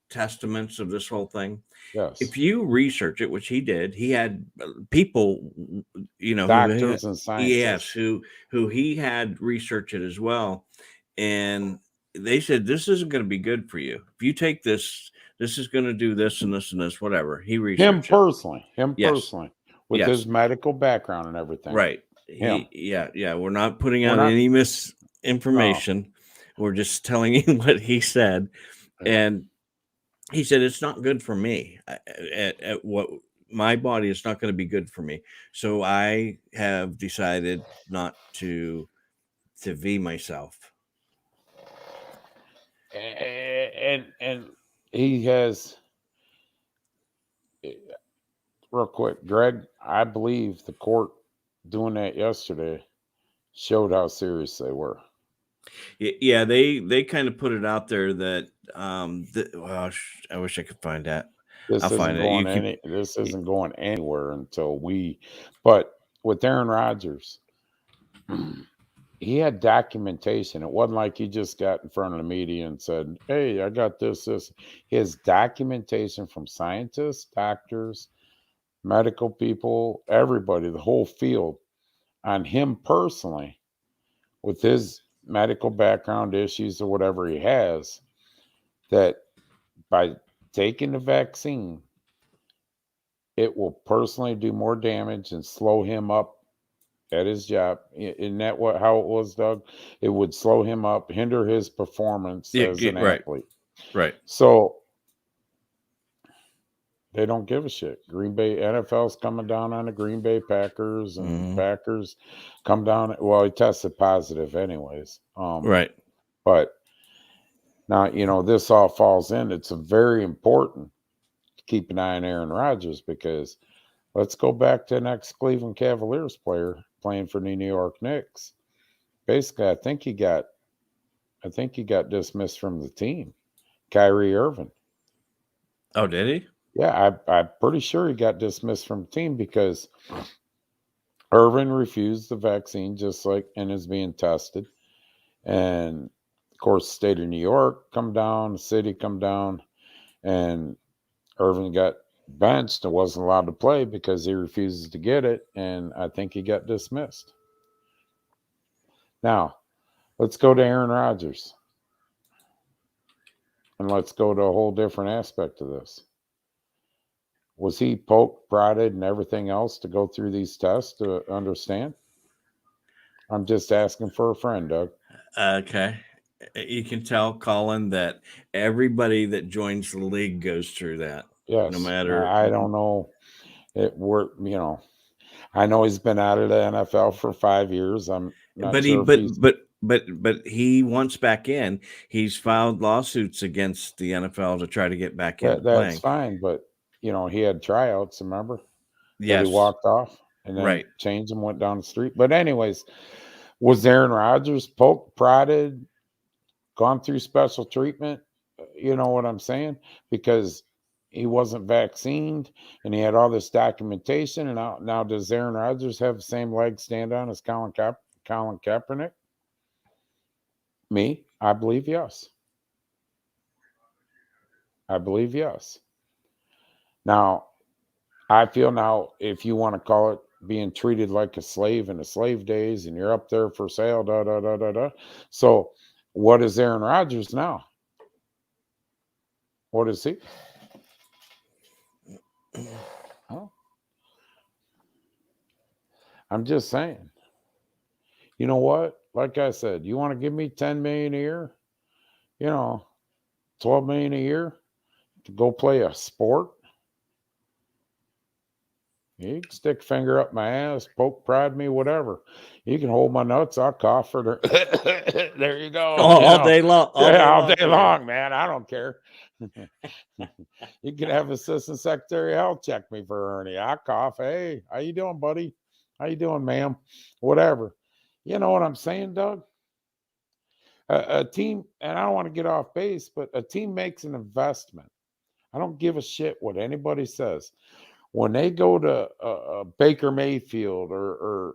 testaments of this whole thing. Yes. If you research it, which he did, he had people, doctors and scientists. Yes, who he had research it as well. And they said, this isn't going to be good for you. If you take this is going to do this and this and this, whatever. He researched him personally, with his medical background and everything. Right. Yeah. We're not putting out any misinformation. No. We're just telling you what he said. And he said, it's not good for me. At what my body is not going to be good for me. So I have decided not to V myself. And he has, real quick, Greg, I believe the court doing that yesterday showed how serious they were. Yeah, they kind of put it out there that I wish I could find that. This isn't going anywhere until but with Aaron Rodgers, he had documentation. It wasn't like he just got in front of the media and said, hey, I got this. His documentation from scientists, doctors, medical people, everybody, the whole field, on him personally, with his medical background issues or whatever he has, that by taking the vaccine, it will personally do more damage and slow him up at his job. Isn't that how it was, Doug? It would slow him up, hinder his performance as an athlete. Right. So They don't give a shit. Green Bay NFL's coming down on the Green Bay Packers, and Packers come down. Well, he tested positive, anyways. Right. But now this all falls in. It's very important to keep an eye on Aaron Rodgers, because let's go back to an ex-Cleveland Cavaliers player playing for the New York Knicks. Basically, I think he got dismissed from the team. Kyrie Irving. Oh, did he? Yeah, I'm pretty sure he got dismissed from the team because Irving refused the vaccine, just like, and is being tested. And of course, the state of New York come down, the city come down, and Irving got benched and wasn't allowed to play because he refuses to get it. And I think he got dismissed. Now, let's go to Aaron Rodgers. And let's go to a whole different aspect of this. Was he poked, prodded, and everything else to go through these tests to understand? I'm just asking for a friend, Doug. Okay. You can tell, Colin, that everybody that joins the league goes through that. Yes. No matter. I don't know. I know he's been out of the NFL for 5 years. I'm not sure. But he wants back in. He's filed lawsuits against the NFL to try to get back in. That's fine, but he had tryouts, remember? Yes. He walked off and then changed and went down the street. But anyways, was Aaron Rodgers poked, prodded, gone through special treatment? You know what I'm saying? Because he wasn't vaccinated and he had all this documentation. And now does Aaron Rodgers have the same leg stand on as Colin Kaepernick? Me? I believe yes. I believe yes. Now, I feel if you want to call it being treated like a slave in the slave days and you're up there for sale, So what is Aaron Rodgers now? What is he? Oh. I'm just saying. You know what? Like I said, you want to give me $10 million a year, $12 million a year to go play a sport? You can stick a finger up my ass, poke, prod me, whatever. You can hold my nuts. I'll cough for the. There you go. All day long. All day long, man. I don't care. You can have Assistant Secretary of Health check me for hernia. I cough. Hey, how you doing, buddy? How you doing, ma'am? Whatever. You know what I'm saying, Doug? A team, and I don't want to get off base, but a team makes an investment. I don't give a shit what anybody says. When they go to Baker Mayfield or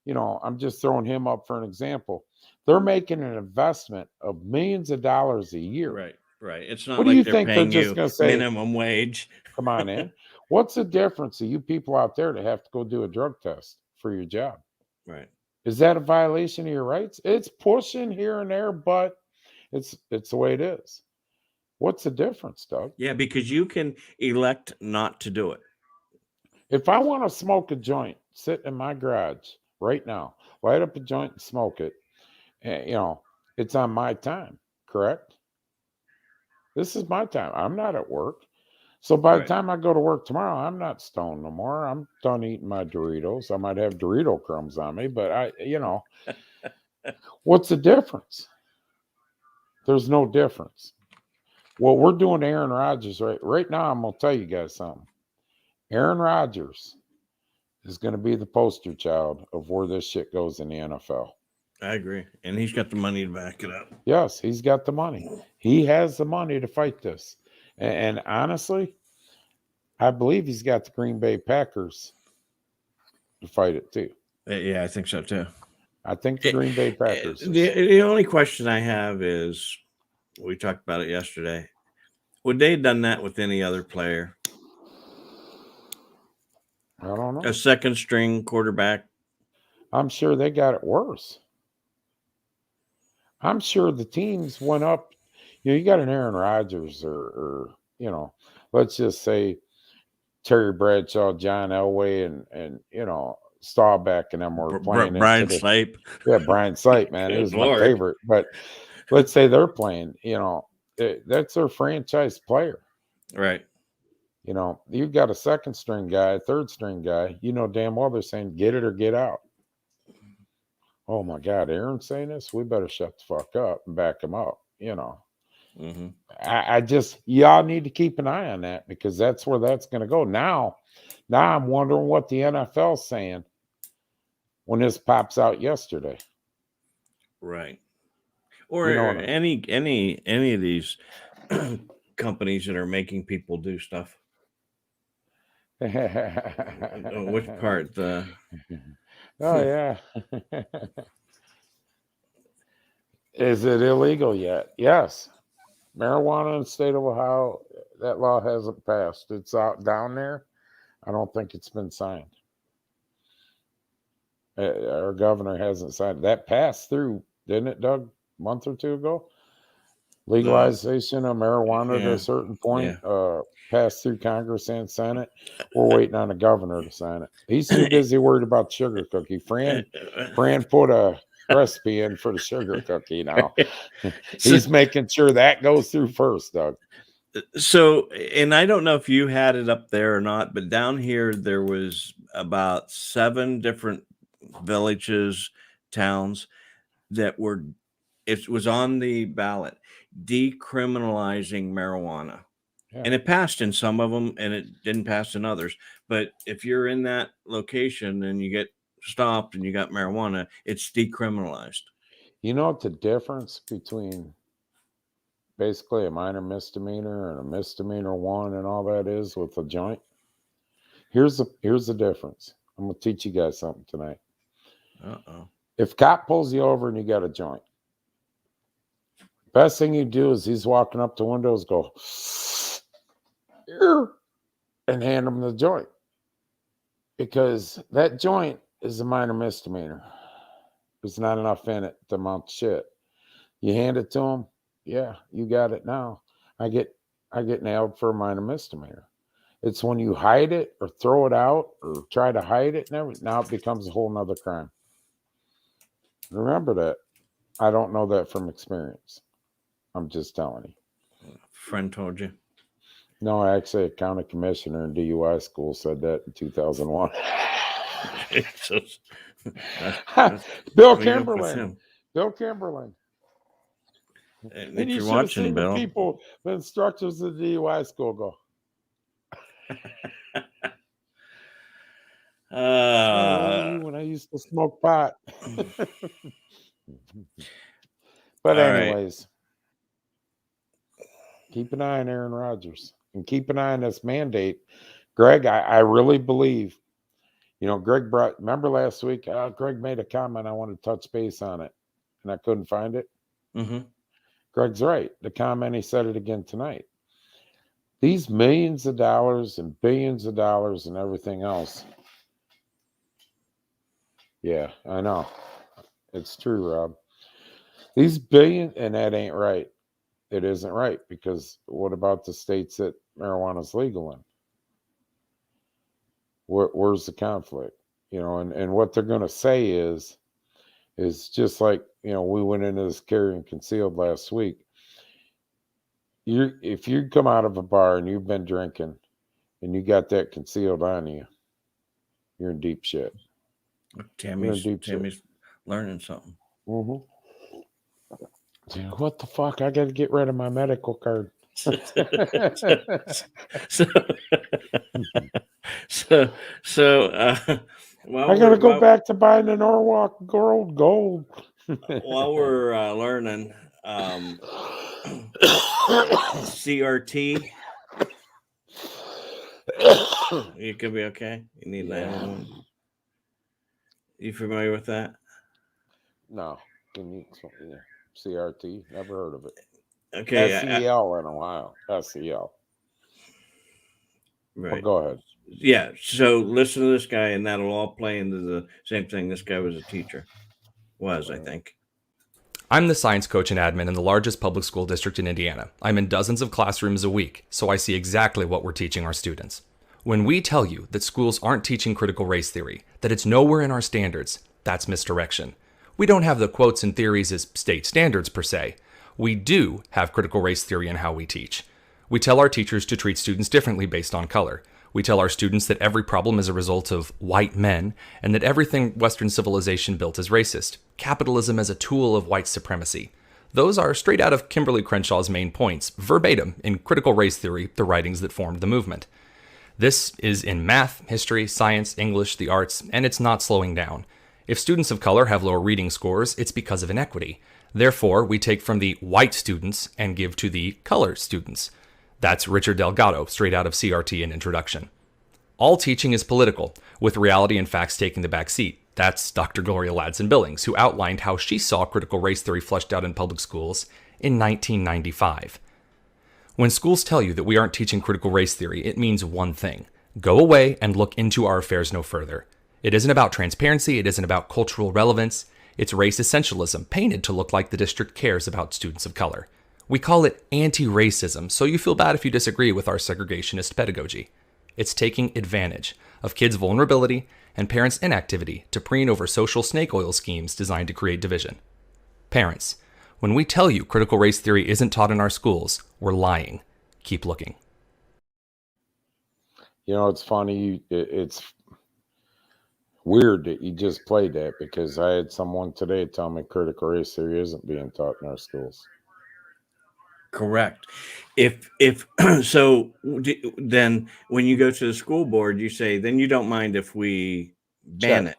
I'm just throwing him up for an example, they're making an investment of millions of dollars a year. Right. It's not what like do you they're think paying they're just you going to say? Minimum wage. Come on in. What's the difference of you people out there that have to go do a drug test for your job? Right. Is that a violation of your rights? It's pushing here and there, but it's the way it is. What's the difference, Doug? Yeah, because you can elect not to do it. If I want to smoke a joint, sit in my garage right now, light up a joint and smoke it, it's on my time, correct? This is my time. I'm not at work. So by the time I go to work tomorrow, I'm not stoned no more. I'm done eating my Doritos. I might have Dorito crumbs on me, but what's the difference? There's no difference. Well, we're doing Aaron Rodgers right now. I'm going to tell you guys something. Aaron Rodgers is going to be the poster child of where this shit goes in the NFL. I agree. And he's got the money to back it up. Yes, he's got the money. He has the money to fight this. And honestly, I believe he's got the Green Bay Packers to fight it too. Yeah, I think so too. I think the Green Bay Packers. The only question I have is, we talked about it yesterday. Would they have done that with any other player? I don't know. A second string quarterback? I'm sure they got it worse. I'm sure the teams went up. You got an Aaron Rodgers or let's just say Terry Bradshaw, John Elway, and Staubach and them were playing. Brian Sipe. Yeah, Brian Sipe, man. He was my favorite. But let's say they're playing, that's their franchise player. Right. You know, you've got a second string guy, a third string guy. You know damn well they're saying get it or get out. Oh my God, Aaron's saying this. We better shut the fuck up and back him up. You know, I just y'all need to keep an eye on that because that's where that's going to go. Now I'm wondering what the NFL's saying when this pops out yesterday. Right. Or You know what I mean? any of these companies that are making people do stuff. Which part? Oh yeah. Is it illegal yet? Yes. Marijuana in the state of Ohio, that law hasn't passed. It's out down there. I don't think it's been signed. Our governor hasn't signed it. That passed through, didn't it, Doug? A month or two ago? Legalization of marijuana to a certain point passed through Congress and Senate. We're waiting on the governor to sign it. He's too busy worried about sugar cookie. Fran put a recipe in for the sugar cookie now. He's making sure that goes through first, Doug. So, and I don't know if you had it up there or not, but down here there was about 7 different villages, towns that were, it was on the ballot, decriminalizing marijuana. Yeah. And it passed in some of them and it didn't pass in others. But if you're in that location and you get stopped and you got marijuana, it's decriminalized. You know what the difference between basically a minor misdemeanor and a misdemeanor 1 and all that is with a joint? Here's the difference. I'm going to teach you guys something tonight. If cop pulls you over and you got a joint, best thing you do is he's walking up to windows, go, here, and hand him the joint. Because that joint is a minor misdemeanor. There's not enough in it to amount to shit. You hand it to him, yeah, you got it now. I get nailed for a minor misdemeanor. It's when you hide it or throw it out or try to hide it and everything, now it becomes a whole nother crime. Remember that. I don't know that from experience. I'm just telling you. Friend told you? No, actually, a county commissioner in DUI school said that in 2001. Bill Kimberlin. Bill Kimberlin. And you're watching, Bill. The people, the instructors of the DUI school go. When I used to smoke pot. But anyways, keep an eye on Aaron Rodgers and keep an eye on this mandate. Greg, I really believe, you know, Greg remember last week, Greg made a comment. I wanted to touch base on it and I couldn't find it. Greg's right. The comment, he said it again tonight. These millions of dollars and billions of dollars and everything else. Yeah, I know. It's true, Rob. These billion, and that ain't right. It isn't right because what about the states that marijuana is legal in? Where's the conflict? You know, and what they're going to say is just like, you know, we went into this carrying concealed last week. If you come out of a bar and you've been drinking and you got that concealed on you, you're in deep shit. Tammy's learning something. Dude, what the fuck? I got to get rid of my medical card. So I got to go back to buying the Norwalk gold. While we're learning, CRT. You could be okay. You need that one. You familiar with that? No. CRT. Never heard of it. Okay. SEL in a while. SEL. Right. Well, go ahead. Yeah. So listen to this guy, and that'll all play into the same thing. This guy was a teacher. I think. I'm the science coach and admin in the largest public school district in Indiana. I'm in dozens of classrooms a week, so I see exactly what we're teaching our students. When we tell you that schools aren't teaching critical race theory, that it's nowhere in our standards, that's misdirection. We don't have the quotes and theories as state standards per se. We do have critical race theory in how we teach. We tell our teachers to treat students differently based on color. We tell our students that every problem is a result of white men, and that everything Western civilization built is racist. Capitalism as a tool of white supremacy. Those are straight out of Kimberly Crenshaw's main points, verbatim in Critical Race Theory, the writings that formed the movement. This is in math, history, science, English, the arts, and it's not slowing down. If students of color have lower reading scores, it's because of inequity. Therefore, we take from the white students and give to the color students. That's Richard Delgado, straight out of CRT and Introduction. All teaching is political, with reality and facts taking the back seat. That's Dr. Gloria Ladson-Billings, who outlined how she saw critical race theory fleshed out in public schools in 1995. When schools tell you that we aren't teaching critical race theory, it means one thing. Go away and look into our affairs no further. It isn't about transparency, it isn't about cultural relevance, it's race essentialism, painted to look like the district cares about students of color. We call it anti-racism, so you feel bad if you disagree with our segregationist pedagogy. It's taking advantage of kids' vulnerability and parents' inactivity to preen over social snake oil schemes designed to create division. Parents, when we tell you critical race theory isn't taught in our schools, we're lying. Keep looking. You know, it's funny. It's weird that you just played that, because I had someone today tell me critical race theory isn't being taught in our schools. Correct. If so, then when you go to the school board, you say, then you don't mind if we ban it.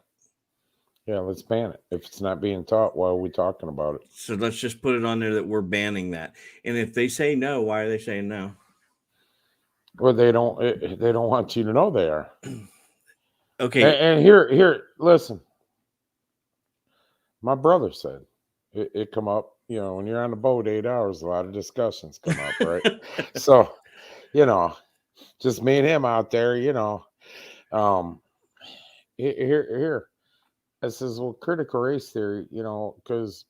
Yeah, let's ban it. If it's not being taught, why are we talking about it? So let's just put it on there that we're banning that. And if they say no, why are they saying no? Well, they don't want you to know they are. Okay. And here, listen. My brother said it come up. You know, when you're on the boat 8 hours, a lot of discussions come up, right? So, you know, just me and him out there, you know. Here. I says, well, critical race theory, you know, because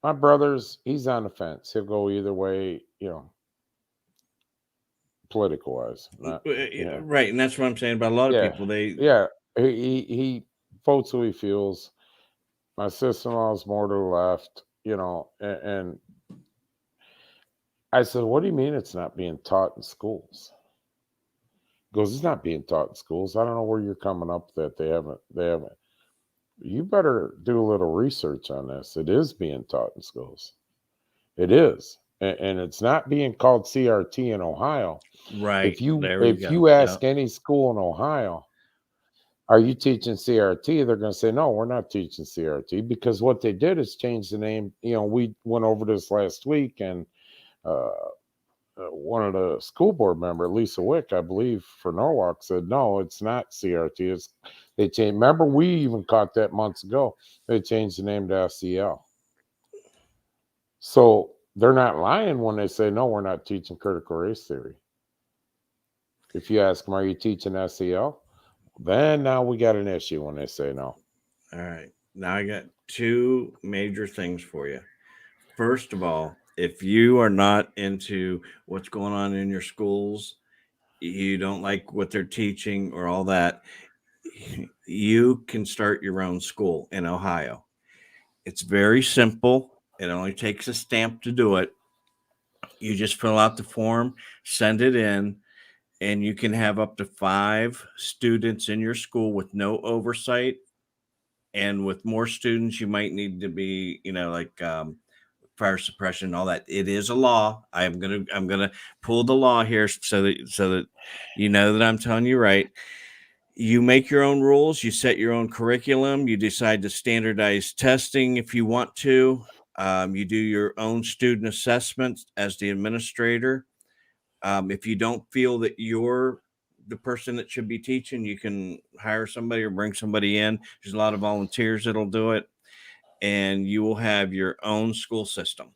my brother's, he's on the fence. He'll go either way, you know, political wise. Right. And that's what I'm saying about a lot of people. He votes who he feels. My sister-in-law's more to the left, you know, and I said, what do you mean it's not being taught in schools? He goes, it's not being taught in schools. I don't know where you're coming up that they haven't. You better do a little research on this. It is being taught in schools. It is. And it's not being called CRT in Ohio. Right. If you ask any school in Ohio, are you teaching CRT? They're going to say, no, we're not teaching CRT, because what they did is change the name. You know, we went over this last week, and one of the school board member, Lisa Wick, I believe, for Norwalk, said, no, it's not CRT. They changed. Remember, we even caught that months ago. They changed the name to SEL. So they're not lying when they say, no, we're not teaching critical race theory. If you ask them, are you teaching SEL? Then now we got an issue when they say no. All right. Now I got two major things for you. First of all, if you are not into what's going on in your schools, you don't like what they're teaching or all that, you can start your own school in Ohio. It's very simple. It only takes a stamp to do it. You just fill out the form, send it in, and you can have up to 5 students in your school with no oversight. And with more students, you might need to be, you know, like fire suppression and all that. It is a law. I'm gonna pull the law here so that you know that I'm telling you right. You make your own rules. You set your own curriculum. You decide to standardize testing if you want to. You do your own student assessments as the administrator. If you don't feel that you're the person that should be teaching, you can hire somebody or bring somebody in. There's a lot of volunteers that'll do it, and you will have your own school system.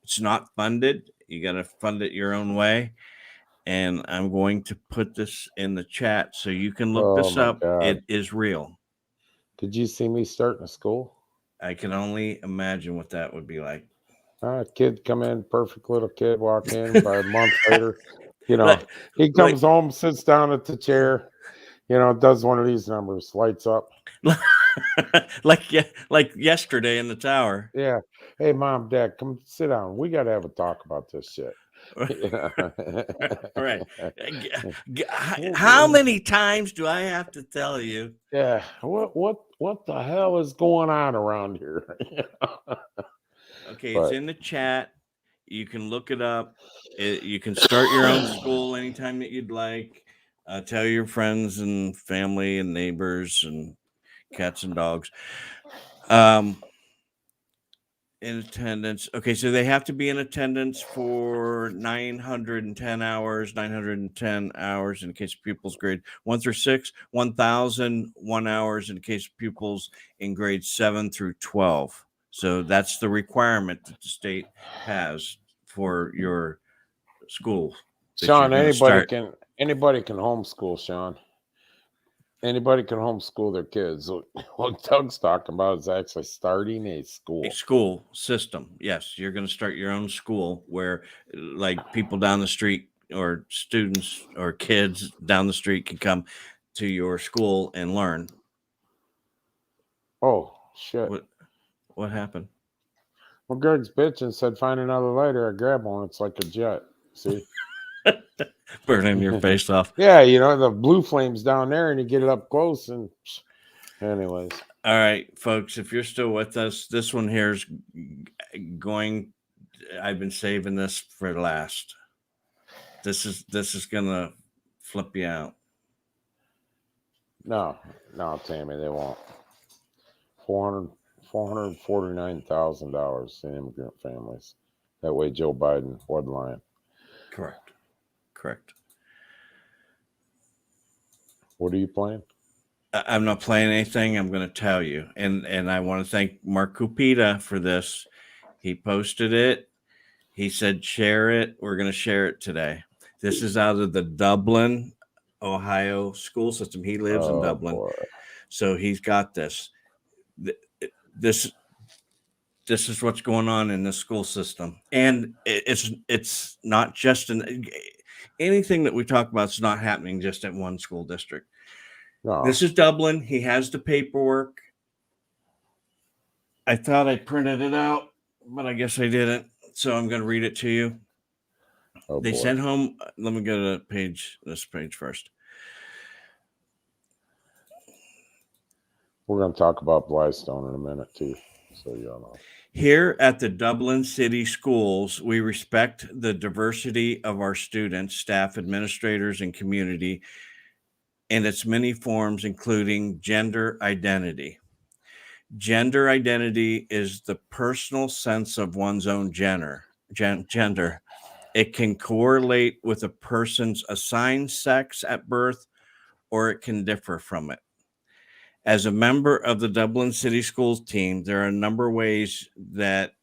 It's not funded. You got to fund it your own way. And I'm going to put this in the chat so you can look this up. God. It is real. Did you see me starting a school? I can only imagine what that would be like. Kid come in, perfect little kid, walk in. By a month later, you know, he comes home, sits down at the chair, you know, does one of these numbers, lights up. like yesterday in the tower. Yeah. Hey, mom, dad, come sit down. We got to have a talk about this shit. Right. How many times do I have to tell you? Yeah. What the hell is going on around here? Okay, But- it's in the chat. You can look it up. You can start your own school anytime that you'd like. Tell your friends and family and neighbors and cats and dogs. In attendance. Okay, so they have to be in attendance for 910 hours, 910 hours in case of pupils grade 1 through 6, 1,001 hours in case of pupils in grades 7 through 12. So that's the requirement that the state has for your school. Sean, anybody can homeschool, Sean. Anybody can homeschool their kids. What Doug's talking about is actually starting a school. A school system. Yes, you're going to start your own school where, like, people down the street or students or kids down the street can come to your school and learn. Oh, shit. What happened? Well, Greg's bitching said, find another lighter. I grab one. It's like a jet. See? Burning your face off. Yeah, the blue flames down there, and you get it up close. And anyways. All right, folks, if you're still with us, this one here is going. I've been saving this for last. This is gonna flip you out. No, Tammy, they won't. $449,000 in immigrant families. That way, Joe Biden wasn't lying. Correct. What are you playing? I'm not playing anything. I'm going to tell you, and I want to thank Mark Kupita for this. He posted it. He said, "Share it." We're going to share it today. This is out of the Dublin, Ohio school system. He lives in Dublin, so he's got this. This is what's going on in the school system, and it's not just anything that we talk about is not happening just at one school district. No. This is Dublin. He has the paperwork. I thought I printed it out, but I guess I didn't. So I'm going to read it to you. They sent home. Let me go to this page first. We're going to talk about Blystone in a minute, too, so you all know. Here at the Dublin City Schools, we respect the diversity of our students, staff, administrators, and community in its many forms, including gender identity. Gender identity is the personal sense of one's own gender. It can correlate with a person's assigned sex at birth, or it can differ from it. As a member of the Dublin City Schools team, there are a number of ways that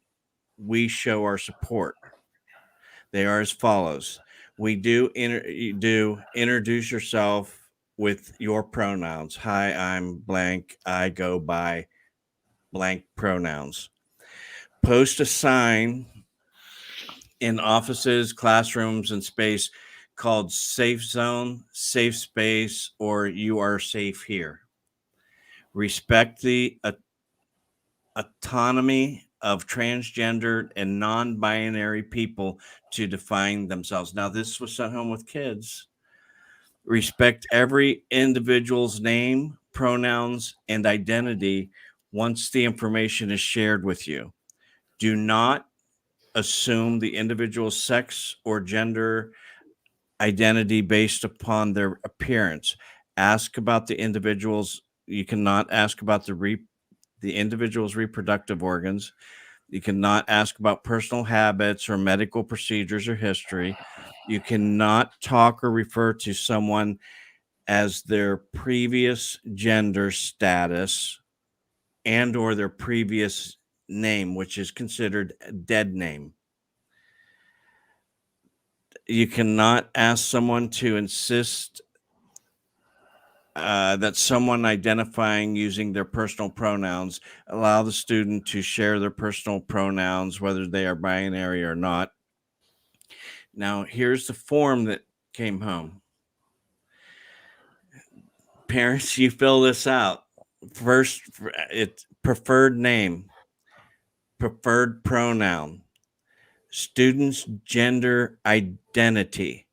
we show our support. They are as follows. We do introduce yourself with your pronouns. Hi, I'm blank. I go by blank pronouns. Post a sign in offices, classrooms, and space called Safe Zone, Safe Space, or You Are Safe Here. Respect the autonomy of transgender and non-binary people to define themselves. Now, this was sent home with kids. Respect every individual's name, pronouns, and identity once the information is shared with you. Do not assume the individual's sex or gender identity based upon their appearance. Ask about the individual's. You cannot ask about the individual's reproductive organs. You cannot ask about personal habits or medical procedures or history. You cannot talk or refer to someone as their previous gender status and or their previous name, which is considered a dead name. You cannot ask someone to insist that someone identifying using their personal pronouns. Allow the student to share their personal pronouns, whether they are binary or not. Now, here's the form that came home. Parents, you fill this out. first, it's preferred name, preferred pronoun, student's gender identity,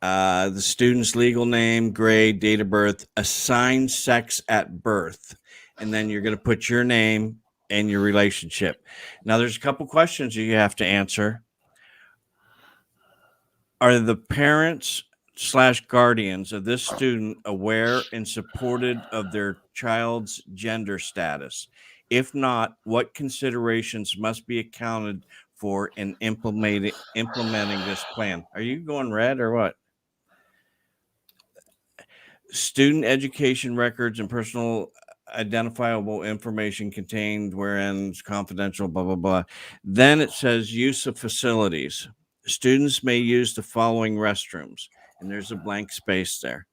the student's legal name, grade, date of birth, assigned sex at birth, and then you're going to put your name and your relationship. Now, there's a couple questions you have to answer. Are the parents / guardians of this student aware and supportive of their child's gender status? If not, what considerations must be accounted for in implementing this plan? Are you going red or what? Student education records and personal identifiable information contained wherein it's confidential, blah, blah, blah. Then it says use of facilities. Students may use the following restrooms, and there's a blank space there.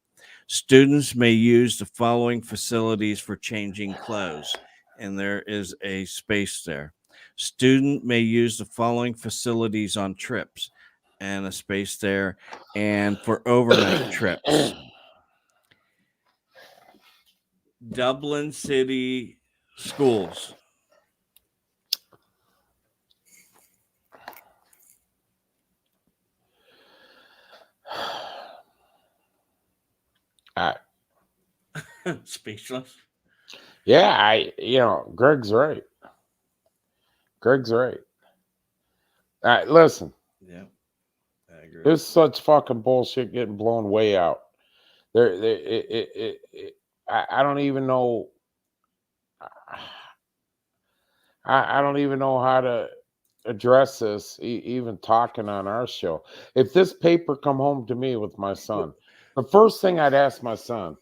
Students may use the following facilities for changing clothes, and there is a space there. Student may use the following facilities on trips, and a space there, and for overnight trips. Dublin City Schools. Speechless. Yeah, Greg's right. Listen. Yeah, I agree. There's such fucking bullshit getting blown way out. I don't even know. I don't even know how to address this, even talking on our show. If this paper come home to me with my son, the first thing I'd ask my son,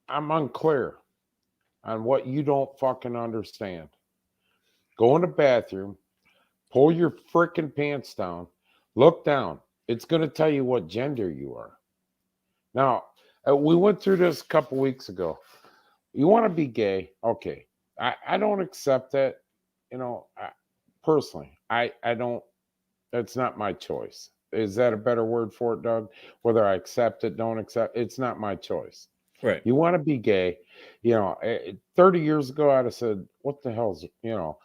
I'm unclear on what you don't fucking understand. Go in the bathroom, pull your freaking pants down, look down. It's going to tell you what gender you are. Now, we went through this a couple weeks ago. You want to be gay? Okay. I don't accept that. Personally, I don't. That's not my choice. Is that a better word for it, Doug? Whether I accept it, don't accept, it's not my choice. Right. You want to be gay. 30 years ago, I'd have said, what the hell's, now,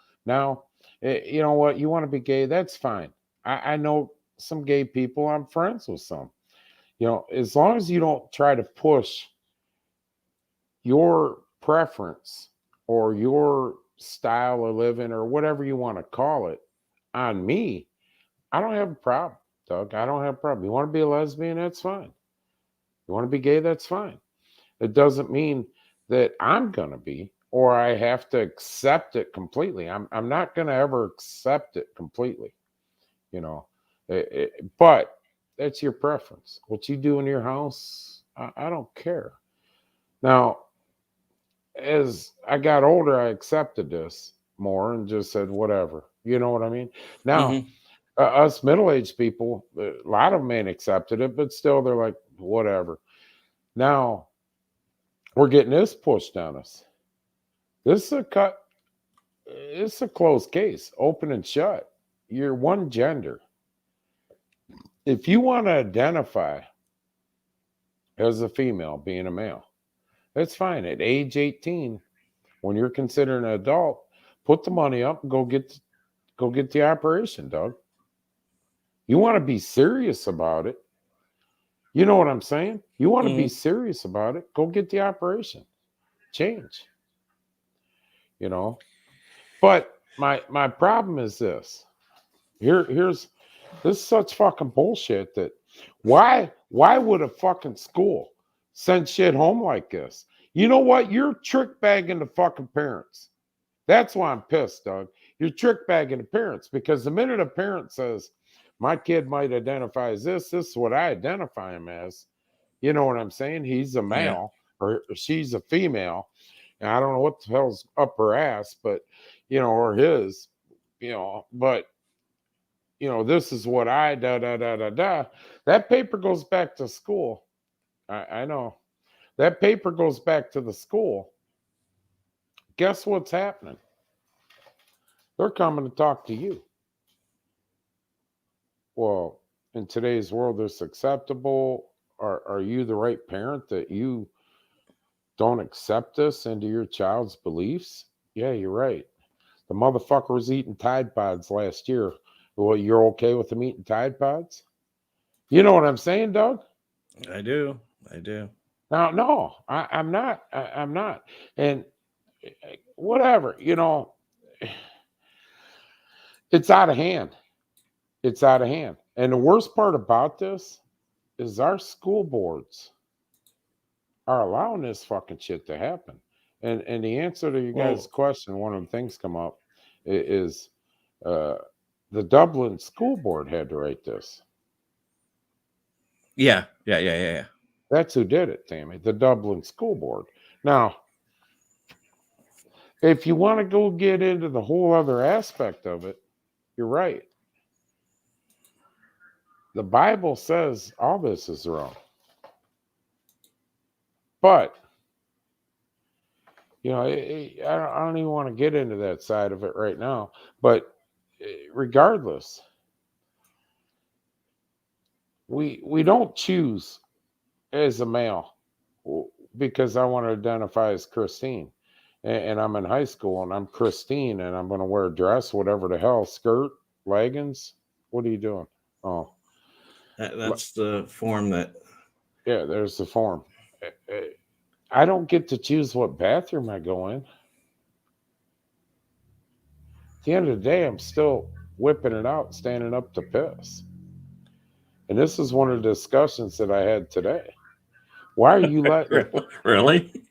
you know what? You want to be gay? That's fine. I know some gay people. I'm friends with some. As long as you don't try to push your preference or your style of living or whatever you want to call it on me, I don't have a problem, Doug. I don't have a problem. You want to be a lesbian? That's fine. You want to be gay? That's fine. It doesn't mean that I'm going to be, or I have to accept it completely. I'm not going to ever accept it completely, but that's your preference. What you do in your house, I don't care. Now, as I got older, I accepted this more and just said, whatever. You know what I mean? Now, us middle-aged people, a lot of them ain't accepted it, but still they're like, whatever. Now, we're getting this pushed on us. This is it's a closed case, open and shut. You're one gender. If you want to identify as a female, being a male, that's fine. At age 18, when you're considered an adult, put the money up and go get the operation, Doug. You want to be serious about it. You know what I'm saying? You want to be serious about it, go get the operation. Change. But my problem is this. Here's this is such fucking bullshit that why would a fucking school send shit home like this? You know what? You're trick bagging the fucking parents. That's why I'm pissed, Doug. You're trick bagging the parents, because the minute a parent says, my kid might identify as this is what I identify him as. You know what I'm saying? He's a male or she's a female. And I don't know what the hell's up her ass, but, or his, but, this is what I That paper goes back to school. I know. That paper goes back to the school. Guess what's happening? They're coming to talk to you. Well, in today's world, it's acceptable. Are you the right parent that you don't accept this into your child's beliefs, yeah, you're right. The motherfucker was eating Tide Pods last year. Well, you're okay with them eating Tide Pods? You know what I'm saying, Doug? I do. Now, no, I'm not. I'm not. And whatever, it's out of hand. It's out of hand. And the worst part about this is our school boards are allowing this fucking shit to happen. And the answer to you guys' question, one of the things come up is the Dublin school board had to write this. Yeah. That's who did it, Tammy, the Dublin school board. Now, if you want to go get into the whole other aspect of it, you're right. The Bible says all this is wrong. But, I don't even want to get into that side of it right now. But regardless, we don't choose as a male because I want to identify as Christine. And I'm in high school and I'm Christine and I'm going to wear a dress, whatever the hell, skirt, leggings. What are you doing? Oh, that's the form that. Yeah, there's the form. I don't get to choose what bathroom I go in. At the end of the day, I'm still whipping it out, standing up to piss. And this is one of the discussions that I had today. Why are you letting... Really?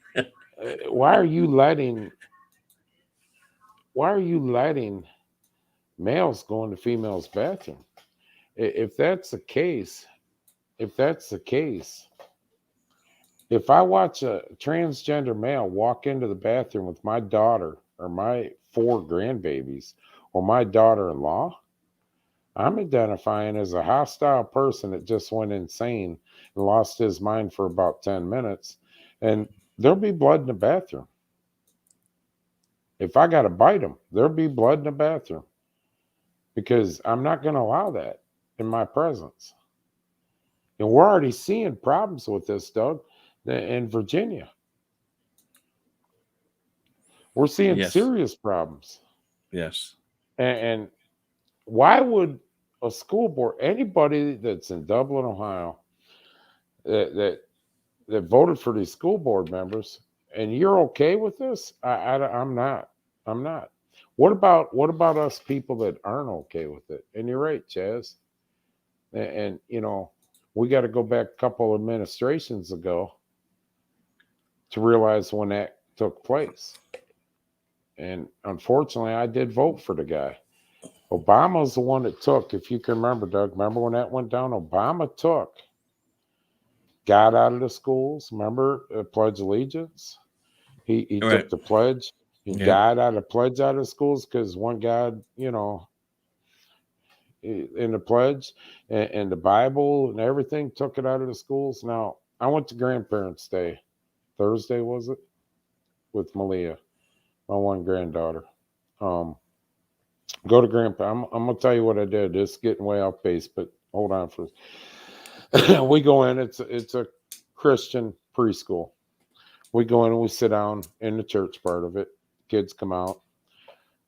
Why are you letting males go into females' bathroom? If that's the case, if I watch a transgender male walk into the bathroom with my daughter or my 4 grandbabies or my daughter-in-law, I'm identifying as a hostile person that just went insane and lost his mind for about 10 minutes. And there'll be blood in the bathroom. If I got to bite him, there'll be blood in the bathroom because I'm not going to allow that in my presence. And we're already seeing problems with this, Doug, in Virginia. We're seeing serious problems. Yes. And why would a school board, anybody that's in Dublin, Ohio, that voted for these school board members, and you're okay with this? I'm not. What about us people that aren't okay with it? And you're right, Chaz. And we got to go back a couple of administrations ago to realize when that took place. And unfortunately, I did vote for the guy. Obama's the one that took, if you can remember, Doug, remember when that went down? Obama took God out of the schools. Remember Pledge Allegiance? He Right. took the pledge and God out of pledge out of schools because one God, in the pledge and the Bible and everything took it out of the schools. Now, I went to Grandparents' Day. Thursday, was it? With Malia, my one granddaughter. Go to Grandpa. I'm going to tell you what I did. This is getting way off base, but hold on for we go in. It's a Christian preschool. We go in and we sit down in the church part of it. Kids come out.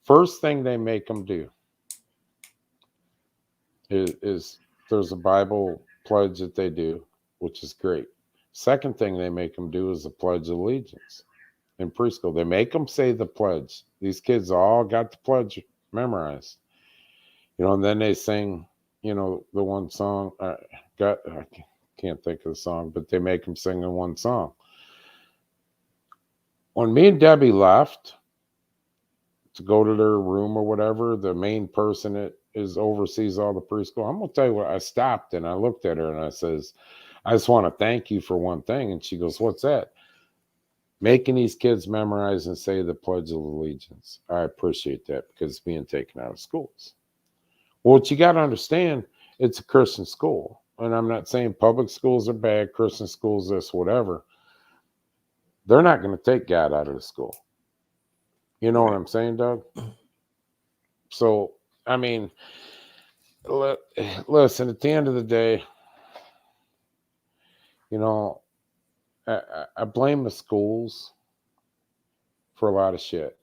First thing they make them do is there's a Bible pledge that they do, which is great. Second thing they make them do is the Pledge of Allegiance in preschool. They make them say the pledge. These kids all got the pledge memorized, and then they sing, the one song. I can't think of the song, but they make them sing in one song. When me and Debbie left to go to their room or whatever, the main person that oversees all the preschool, I'm gonna tell you what. I stopped and I looked at her and I says, I just want to thank you for one thing. And she goes, what's that? Making these kids memorize and say the Pledge of Allegiance. I appreciate that because it's being taken out of schools. Well, what you got to understand, it's a Christian school. And I'm not saying public schools are bad, Christian schools, this, whatever. They're not going to take God out of the school. You know what I'm saying, Doug? So, I mean, listen, at the end of the day, I blame the schools for a lot of shit,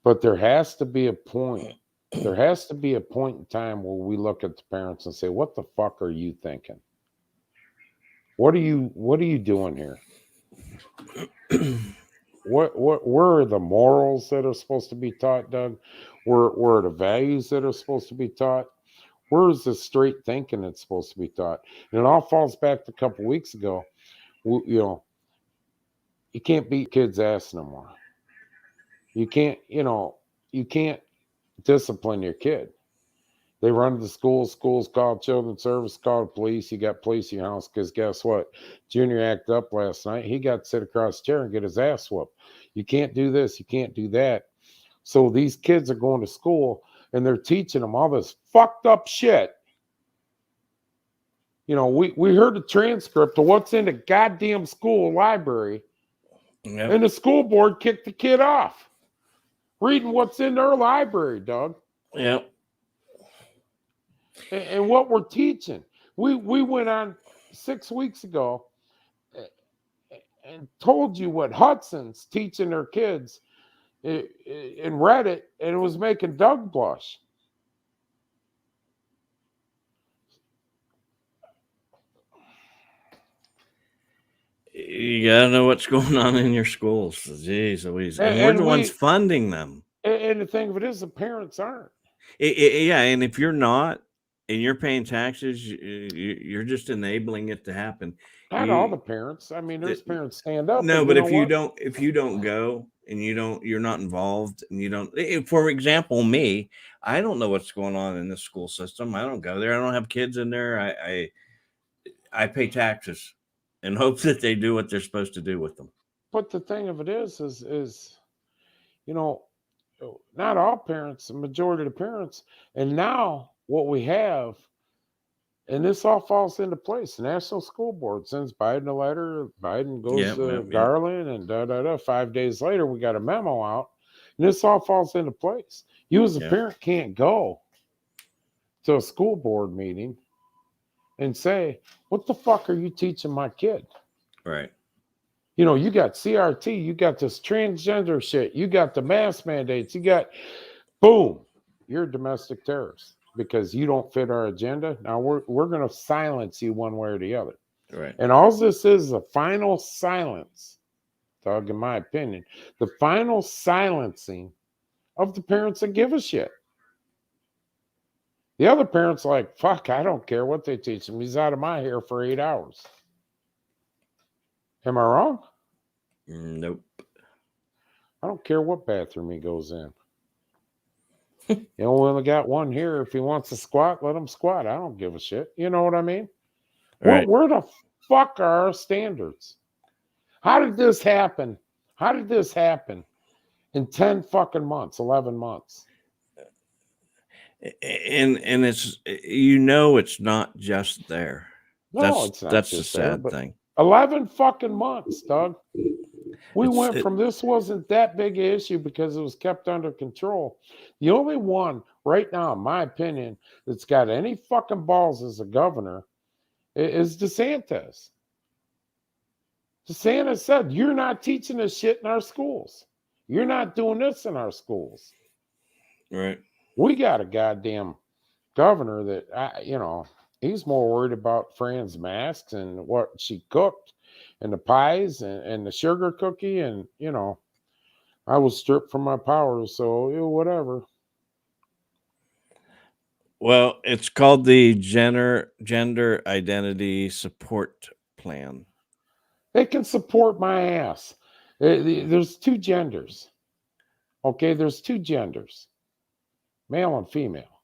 but there has to be a point. There has to be a point in time where we look at the parents and say, "What the fuck are you thinking? What are you doing here? Where are the morals that are supposed to be taught, Doug? Where are the values that are supposed to be taught? Where is the straight thinking that's supposed to be taught?" And it all falls back to a couple weeks ago. You can't beat kids' ass no more. You can't discipline your kid. They run to the schools call children's service, call the police. You got police in your house because guess what? Junior acted up last night. He got to sit across the chair and get his ass whooped. You can't do this. You can't do that. So these kids are going to school and they're teaching them all this fucked up shit. We heard the transcript of what's in the goddamn school library. Yep. And the school board kicked the kid off. Reading what's in their library, Doug. Yep. And what we're teaching. We went on 6 weeks ago and told you what Hudson's teaching their kids and read it, and it was making Doug blush. You gotta know what's going on in your schools. Jeez Louise. And we're the ones funding them. And the thing of it is, the parents aren't. Yeah, and if you're not, and you're paying taxes, you're just enabling it to happen. Not all the parents. I mean, there's parents stand up. No, but if you don't go and you're not involved, and you don't. For example, me, I don't know what's going on in the school system. I don't go there. I don't have kids in there. I pay taxes and hope that they do what they're supposed to do with them. But the thing of it is not all parents, the majority of the parents, and now what we have, and this all falls into place. The National School Board sends Biden a letter. Biden goes to Garland, and 5 days later, we got a memo out, and this all falls into place. You as a parent can't go to a school board meeting and say, "What the fuck are you teaching my kid?" Right. You got CRT, you got this transgender shit, you got the mask mandates, boom, you're a domestic terrorist because you don't fit our agenda. Now we're going to silence you one way or the other. Right. And all this is a final silence, Doug, in my opinion, the final silencing of the parents that give a shit. The other parents are like, fuck, I don't care what they teach him. He's out of my hair for 8 hours. Am I wrong? Nope. I don't care what bathroom he goes in. We only got one here. If he wants to squat, let him squat. I don't give a shit. You know what I mean? Right. Where the fuck are our standards? How did this happen? How did this happen in 10 fucking months, 11 months? And it's, it's not just there. No, it's not. That's the sad thing. 11 fucking months, Doug. We went from this wasn't that big an issue because it was kept under control. The only one right now, in my opinion, that's got any fucking balls as a governor is DeSantis. DeSantis said, "You're not teaching this shit in our schools. You're not doing this in our schools." Right. We got a goddamn governor that, he's more worried about Fran's masks and what she cooked and the pies and the sugar cookie. And, I was stripped from my powers. So whatever. Well, it's called the Gender Identity Support Plan. They can support my ass. There's two genders. Okay, there's two genders, male and female.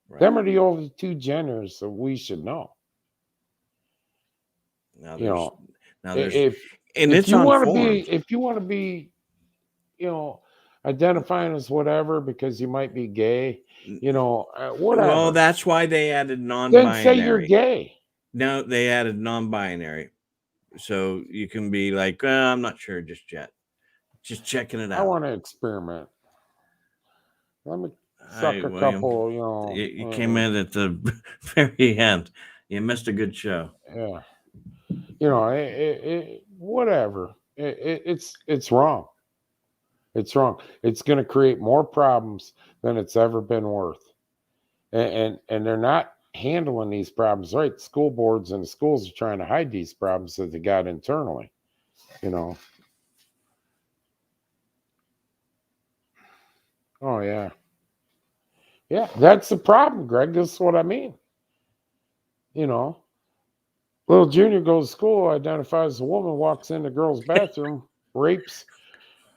Right. Them are the only two genders that we should know. Now if you want to be, identifying as whatever because you might be gay, whatever. Well, that's why they added non-binary. Then say you're gay. No, they added non-binary, so you can be like, I'm not sure just yet, just checking it out. I want to experiment. Let me suck a couple. You came in at the very end. You missed a good show. Yeah. You know, whatever. It's wrong. It's wrong. It's going to create more problems than it's ever been worth. And they're not handling these problems right. School boards and the schools are trying to hide these problems that they got internally. You know. Oh yeah. Yeah, that's the problem, Greg. This is what I mean. You know, little junior goes to school, identifies as a woman, walks in the girl's bathroom, rapes,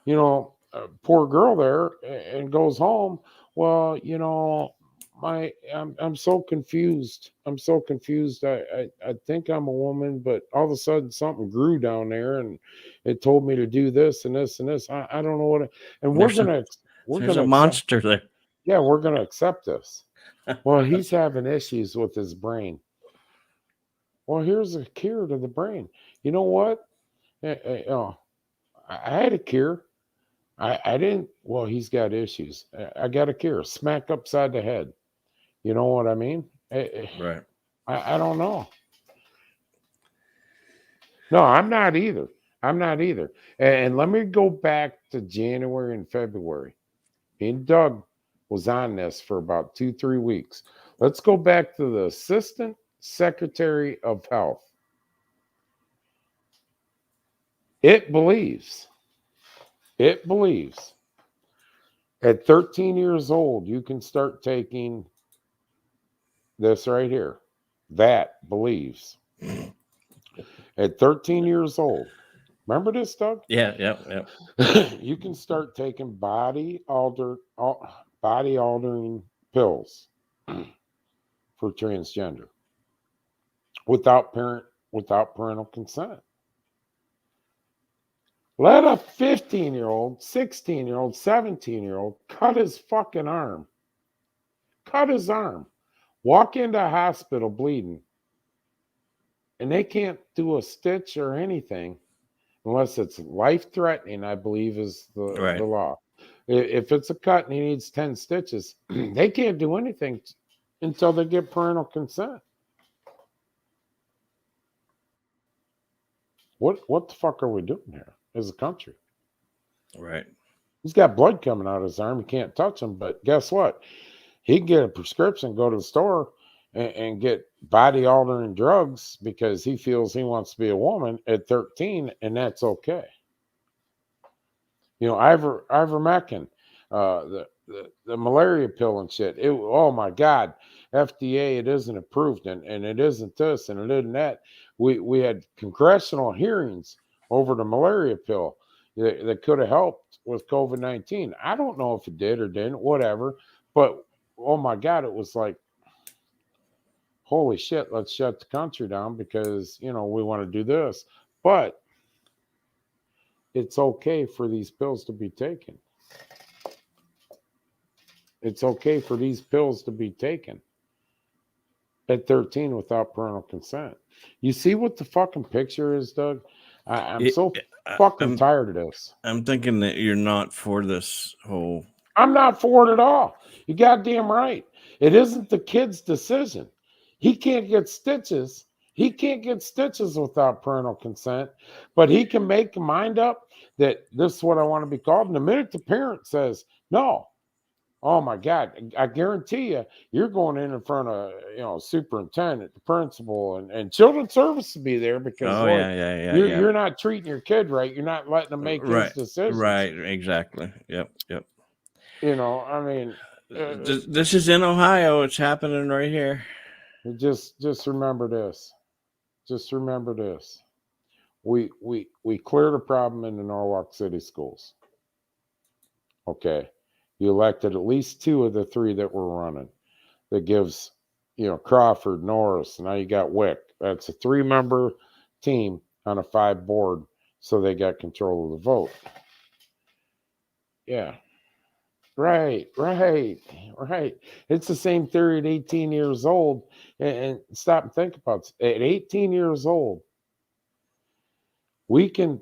you know, a poor girl there, and goes home. Well, you know, I'm so confused. I'm so confused. I think I'm a woman, but all of a sudden something grew down there, and it told me to do this and this and this. I don't know what. And There's we're a gonna monster there. Yeah, we're gonna accept this. Well, he's having issues with his brain. Well, here's a cure to the brain. You know what? I had a cure. I didn't. Well, he's got issues. I got a cure. Smack upside the head. You know what I mean? Right. I don't know. No, I'm not either. I'm not either. And let me go back to January and February. Me and Doug was on this for about 2-3 weeks. Let's go back to the Assistant Secretary of Health. It believes at 13 years old, you can start taking this right here. That believes. At 13 years old, remember this, Doug? Yeah. You can start taking body altering pills for transgender without parental consent. Let a 15-year-old, 16-year-old, 17-year-old cut his fucking arm. Cut his arm. Walk into a hospital bleeding. And they can't do a stitch or anything unless it's life-threatening, I believe is the law. If it's a cut and he needs 10 stitches, they can't do anything until they get parental consent. What the fuck are we doing here as a country? Right. He's got blood coming out of his arm. He can't touch him, but guess what? He can get a prescription, go to the store, and get body-altering drugs because he feels he wants to be a woman at 13, and that's okay. You know, ivermectin, the malaria pill and shit. Oh my God, FDA, it isn't approved, and it isn't this, and it isn't that. We had congressional hearings over the malaria pill that could have helped with COVID-19. I don't know if it did or didn't, whatever. But oh my God, it was like, holy shit, let's shut the country down because, you know, we want to do this. But it's okay for these pills to be taken. It's okay for these pills to be taken at 13 without parental consent. You see what the fucking picture is, Doug? I'm so fucking tired of this. I'm thinking that you're not for this whole... I'm not for it at all. You goddamn right. It isn't the kid's decision. He can't get stitches. He can't get stitches without parental consent, but he can make a mind up that this is what I want to be called. And the minute the parent says, no, oh my God, I guarantee you're going in front of, you know, superintendent, the principal, and children's service to be there because you're not treating your kid right. You're not letting them make his decisions. Right, exactly. Yep. You know, I mean, this is in Ohio. It's happening right here. Just remember this. Just remember this. We cleared a problem in the Norwalk City schools. Okay. You elected at least 2 of the 3 that were running. That gives, you know, Crawford, Norris, and now you got Wick. That's a 3-member team on a 5 board, so they got control of the vote. Yeah. Right. It's the same theory at 18 years old. And stop and think about it. At 18 years old, we can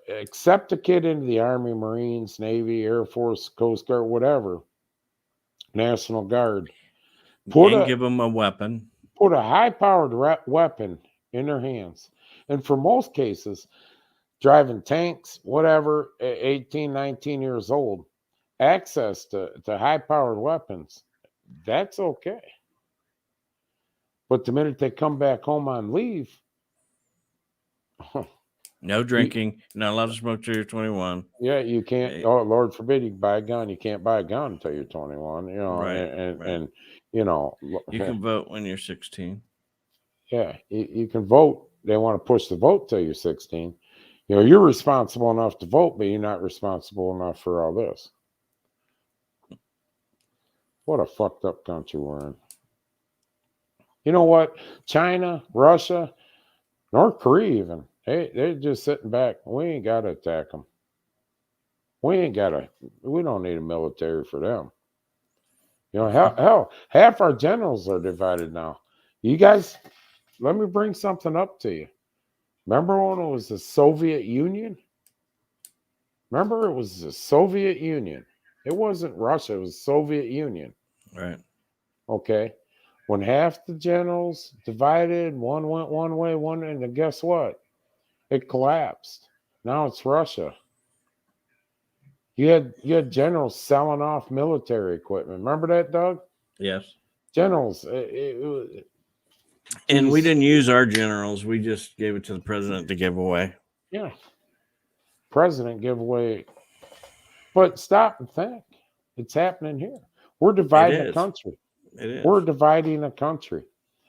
accept a kid into the Army, Marines, Navy, Air Force, Coast Guard, whatever, National Guard. Give them a weapon. Put a high-powered weapon in their hands And for most cases, driving tanks, whatever, 18, 19 years old, access to high-powered weapons, that's okay. But the minute they come back home on leave, no drinking, not allowed to smoke till you're 21. yeah, you can't. Oh, Lord forbid you can buy a gun. You can't buy a gun until you're 21. You know, Right, and you know, you can vote when you're 16. yeah, you can vote. They want to push the vote till you're 16. You know, you're responsible enough to vote, but you're not responsible enough for all this. What a fucked up country we're in. You know what? China, Russia, North Korea even, they're just sitting back. We ain't got to attack them. We don't need a military for them. You know, hell, half our generals are divided now. You guys, let me bring something up to you. Remember when it was the Soviet Union? Remember, it was the Soviet Union. It wasn't Russia, it was the Soviet Union. Right. Okay. When half the generals divided, one went one way, and then guess what? It collapsed. Now it's Russia. You had generals selling off military equipment. Remember that, Doug? Yes. Generals. And we didn't use our generals. We just gave it to the president to give away. Yeah. President give away. But stop and think. It's happening here. We're dividing the country. It is. We're dividing the country.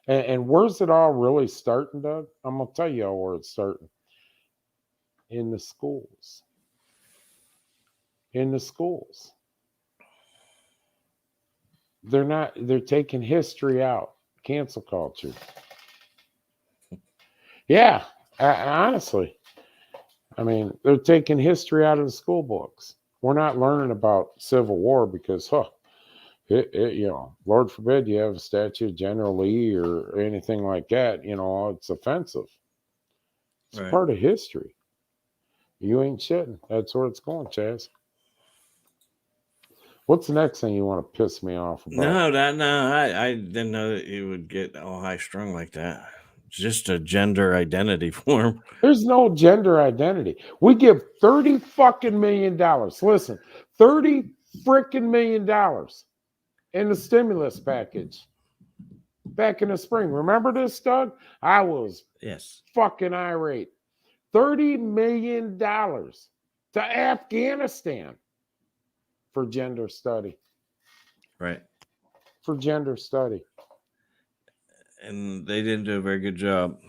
And where's it all really starting, Doug? I'm going to tell you all where it's starting. In the schools. In the schools. They're taking history out. Cancel culture. Yeah, honestly. I mean, they're taking history out of the school books. We're not learning about Civil War because, you know, Lord forbid you have a statue of General Lee or anything like that. You know, it's offensive. It's Right. part of history. You ain't shitting. That's where it's going, Chaz. What's the next thing you want to piss me off about? I didn't know that you would get all high strung like that. It's just a gender identity form. There's no gender identity. We give $30 fucking million. Listen, $30 freaking million in the stimulus package back in the spring. Remember this, Doug? I was fucking irate. $30 million to Afghanistan for gender study. Right. For gender study. And they didn't do a very good job.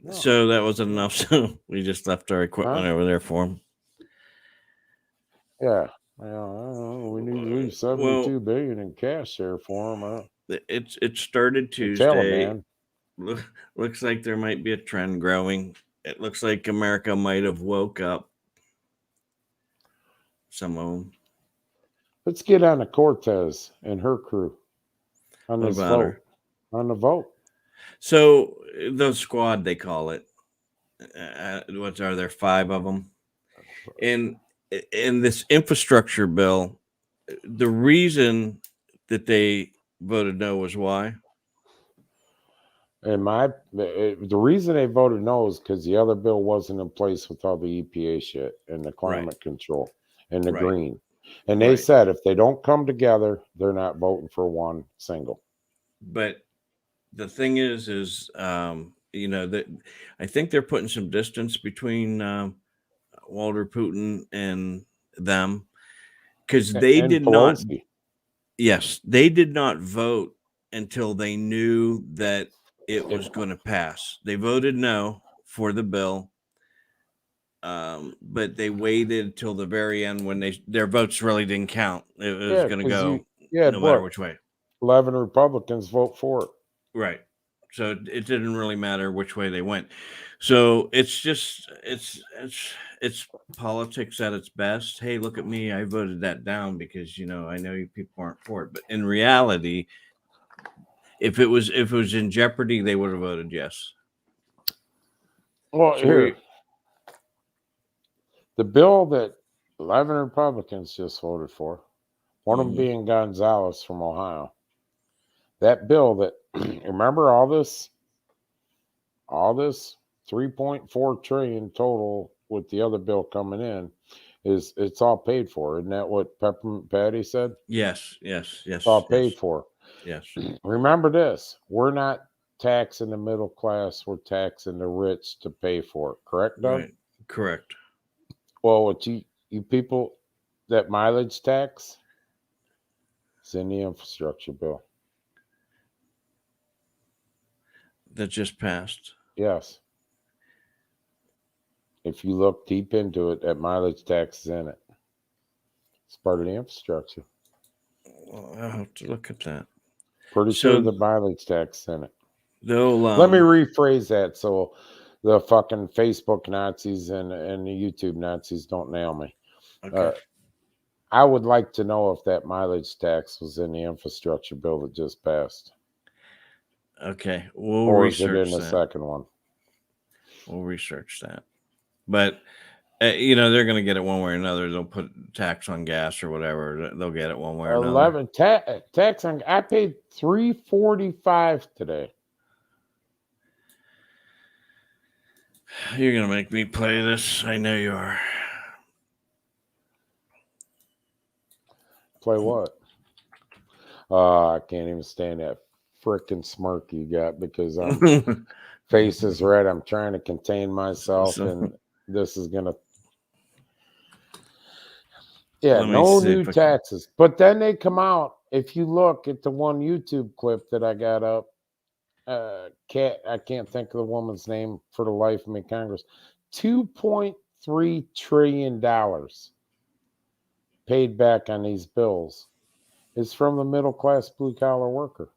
No. So that wasn't enough. So we just left our equipment over there for them. Yeah. Well, we need $72 billion in cash there for them. It started Tuesday. Looks like there might be a trend growing. It looks like America might have woke up. Some of them. Let's get on to Cortez and her crew on What this about vote. her? On the vote. So the squad, they call it. What are there? 5 of them. And in this infrastructure bill, the reason that they voted no was why? And the reason they voted no is because the other bill wasn't in place with all the EPA shit and the climate control and the green. And they said if they don't come together, they're not voting for one single. But the thing is you know, that I think they're putting some distance between Walter Putin and them because they did not. Yes, they did not vote until they knew that it was going to pass. They voted no for the bill, but they waited till the very end when their votes really didn't count. It was going to go no matter which way. 11 Republicans vote for it. Right. So it didn't really matter which way they went. So it's just it's politics at its best. Hey, look at me. I voted that down because, you know, I know you people aren't for it. But in reality, if it was in jeopardy, they would have voted yes. Well, here, the bill that 11 Republicans just voted for, one of them being Gonzalez from Ohio, that bill that, remember all this all this 3.4 trillion total with the other bill coming in it's all paid for. Isn't that what Peppermint Patty said? Yes. It's all paid for. Yes. Remember this: we're not taxing the middle class; we're taxing the rich to pay for it. Correct, Doug? Right. Correct. Well, what you people that mileage tax is in the infrastructure bill. That just passed. Yes. If you look deep into it, that mileage tax is in it. It's part of the infrastructure. Well, I'll have to look at that. Pretty sure the mileage tax is in it. They'll let me rephrase that so the fucking Facebook Nazis and the YouTube Nazis don't nail me. Okay. I would like to know if that mileage tax was in the infrastructure bill that just passed. Okay, we'll or research is it in the that. second one? We'll research that. But you know, they're going to get it one way or another. They'll put tax on gas or whatever. They'll get it one way or another. 11 tax on. I paid $3.45 today. You're going to make me play this. I know you are. Play what? I can't even stand that frickin' smirk you got because I'm face is red. I'm trying to contain myself, and this is gonna. Yeah, no new taxes. But then they come out. If you look at the one YouTube clip that I got up, I can't think of the woman's name for the life of me. Congress, $2.3 trillion paid back on these bills is from the middle class blue collar worker.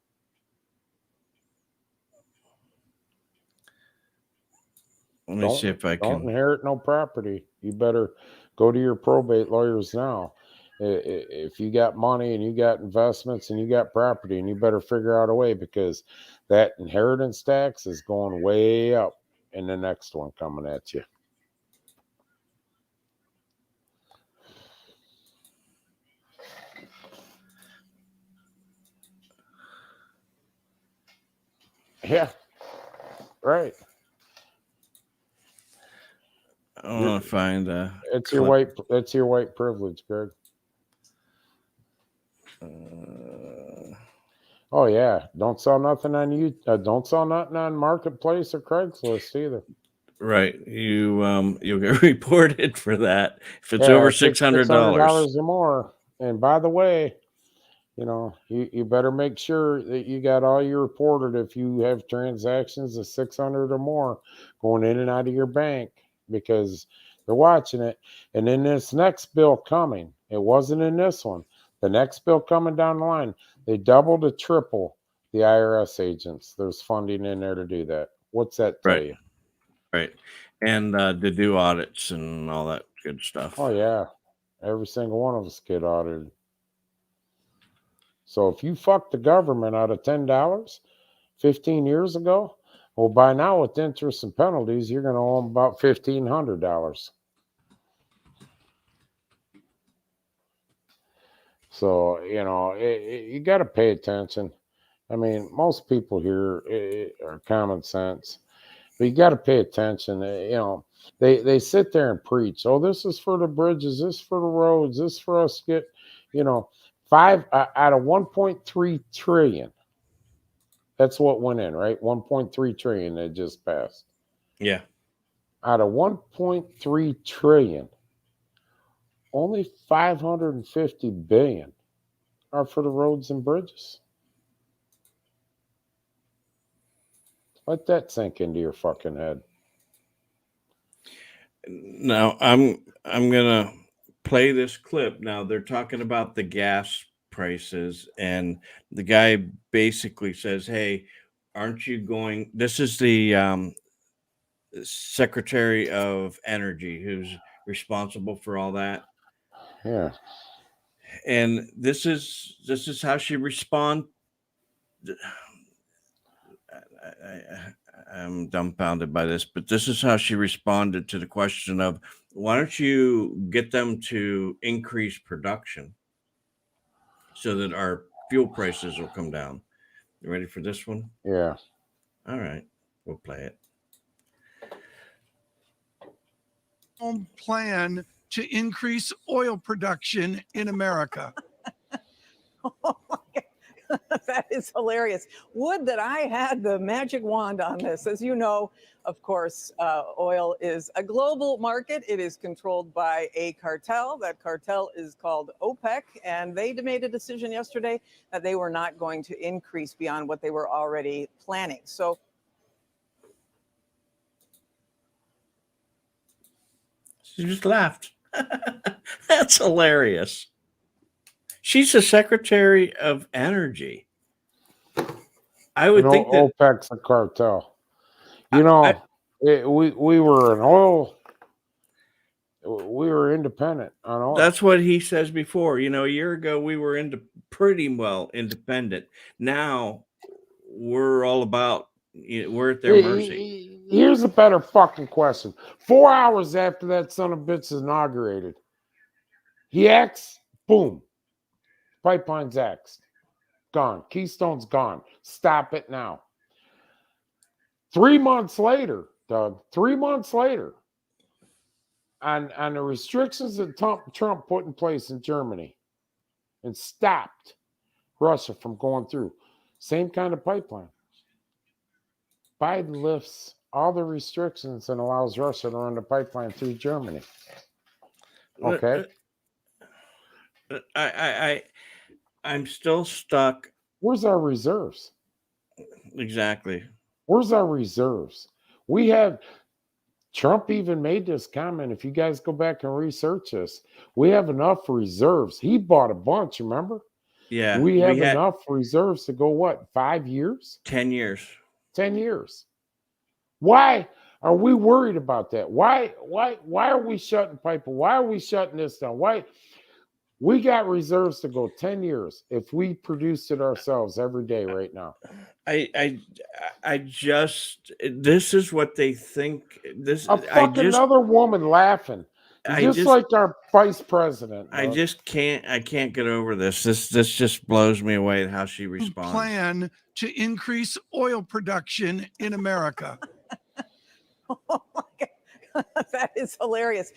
Let me see if I can. Don't inherit no property. You better go to your probate lawyers now. If you got money and you got investments and you got property, and you better figure out a way, because that inheritance tax is going way up in the next one coming at you. Yeah, right. I want to find it's your white. That's your white privilege, Greg. Oh yeah, don't sell nothing on you. Don't sell nothing on Marketplace or Craigslist either. Right, you'll get reported for that if it's over $600 or more. And by the way, you know, you better make sure that you got all your reported if you have transactions of 600 or more going in and out of your bank, because they're watching it. And in this next bill coming, it wasn't in this one. The next bill coming down the line, they double to triple the IRS agents. There's funding in there to do that. What's that tell you? Right. And to do audits and all that good stuff. Oh, yeah. Every single one of us get audited. So if you fucked the government out of $10 15 years ago, well, by now with interest and penalties, you're going to owe them about $1,500. So, you know, you got to pay attention. I mean, most people here are common sense, but you got to pay attention. You know, they sit there and preach, oh, this is for the bridges, this is for the roads, this is for us to get, you know, 5 out of 1.3 trillion. That's what went in, right? 1.3 trillion that just passed. Yeah. Out of 1.3 trillion, only 550 billion are for the roads and bridges. Let that sink into your fucking head. Now I'm gonna play this clip. Now they're talking about the gas prices, and the guy basically says, hey, aren't you going, this is the Secretary of Energy who's responsible for all that. Yeah. And this is how she responded. I'm dumbfounded by this, but this is how she responded to the question of, why don't you get them to increase production so that our fuel prices will come down? You ready for this one? Yeah. All right, we'll play it. plan to increase oil production in America. Oh my God. That is hilarious. Would that I had the magic wand on this. As you know, of course, oil is a global market. It is controlled by a cartel. That cartel is called OPEC, and they made a decision yesterday that they were not going to increase beyond what they were already planning. So She just laughed. That's hilarious. She's the Secretary of Energy. I would think that OPEC's a cartel. You know, we were an oil. We were independent on oil. that's what he says before. You know, a year ago we were pretty well independent. Now we're all about. We're at their mercy. Here's a better fucking question. 4 hours after that son of a bitch is inaugurated, he acts, boom. Pipeline's axed. Gone. Keystone's gone. Stop it now. 3 months later, Doug, 3 months later, on the restrictions that Trump put in place in Germany and stopped Russia from going through, same kind of pipeline. Biden lifts all the restrictions and allows Russia to run the pipeline through Germany. Okay. I'm still stuck. Where's our reserves? Exactly. Where's our reserves? We have, Trump even made this comment. If you guys go back and research this, we have enough reserves. He bought a bunch, remember? Yeah. We have enough reserves to go, what, 5 years? 10 years. 10 years. Why are we worried about that? Why are we shutting pipeline? Why are we shutting this down? Why? We got reserves to go 10 years if we produced it ourselves every day right now. I just, this is what they think. Another woman laughing. Just like our vice president. I can't get over this. This just blows me away how she responds. Plan to increase oil production in America. oh my God. That is hilarious.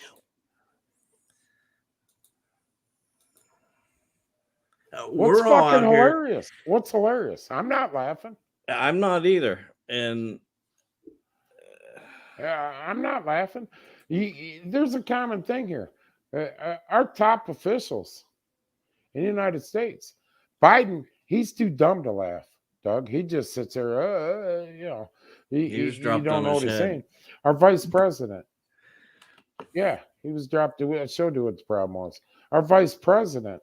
What's fucking hilarious? What's hilarious? I'm not laughing. I'm not either. And I'm not laughing. There's a common thing here. Our top officials in the United States, Biden, he's too dumb to laugh, Doug. He just sits there, you know, you don't know what he's saying. Our vice president, yeah, he was dropped. I showed you what the problem was. Our vice president,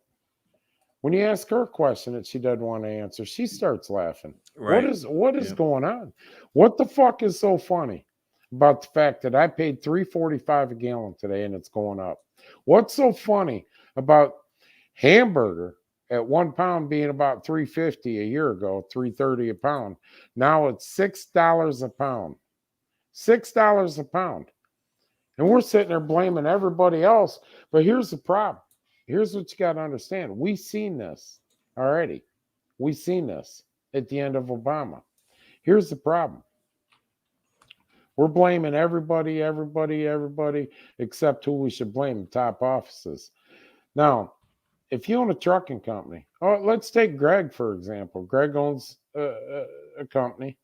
when you ask her a question that she doesn't want to answer, she starts laughing. Right. What is going on? What the fuck is so funny about the fact that I paid $3.45 a gallon today and it's going up? What's so funny about hamburger at 1 pound being about $3.50 a year ago, $3.30 a pound? Now it's $6 a pound. $6 a pound. And we're sitting there blaming everybody else. But here's the problem. Here's what you got to understand. We've seen this already. We've seen this at the end of Obama. Here's the problem. We're blaming everybody, except who we should blame, the top offices. Now, if you own a trucking company, let's take Greg, for example. Greg owns a company.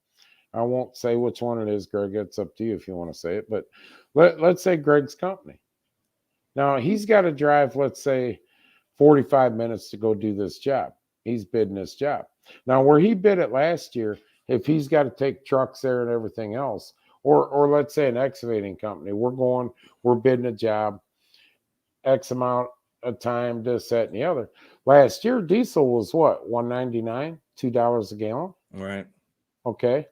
I won't say which one it is, Greg. It's up to you if you want to say it. But let's say Greg's company. Now, he's got to drive, let's say, 45 minutes to go do this job. He's bidding this job. Now, where he bid it last year, if he's got to take trucks there and everything else, or let's say an excavating company, we're bidding a job, X amount of time, this, that, and the other. Last year, diesel was what, $1.99, $2 a gallon? Right. Okay.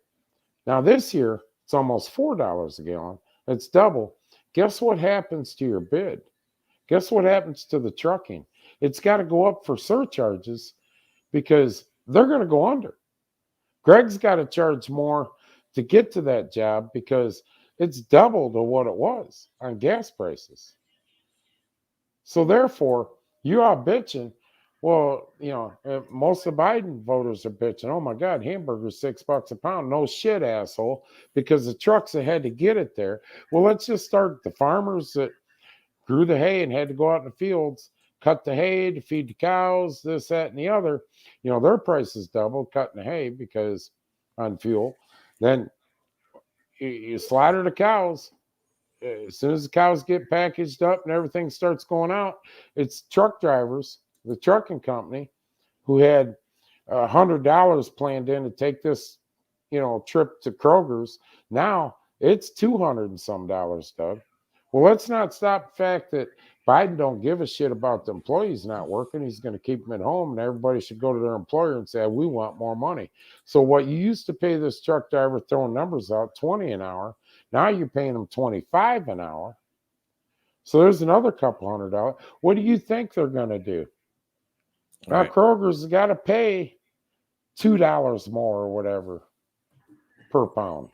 Now, this year, it's almost $4 a gallon. It's double. Guess what happens to your bid? Guess what happens to the trucking? It's got to go up for surcharges because they're going to go under. Greg's got to charge more to get to that job because it's double to what it was on gas prices. So therefore, you are bitching Well, most of Biden voters are bitching. Oh my God, hamburgers $6 a pound. No shit, asshole. Because the trucks that had to get it there. Well, let's just start the farmers that grew the hay and had to go out in the fields, cut the hay to feed the cows, this, that, and the other. Their prices doubled cutting the hay because on fuel. Then you slaughter the cows. As soon as the cows get packaged up and everything starts going out, it's truck drivers, the trucking company, who had $100 planned in to take this, trip to Kroger's. Now it's $200 and some dollars, Doug. Well, let's not stop the fact that Biden don't give a shit about the employees not working. He's going to keep them at home, and everybody should go to their employer and say, we want more money. So what you used to pay this truck driver, throwing numbers out, 20 an hour, now you're paying them 25 an hour. So there's another couple $100. What do you think they're going to do? Now Kroger's got to pay $2 more or whatever per pound.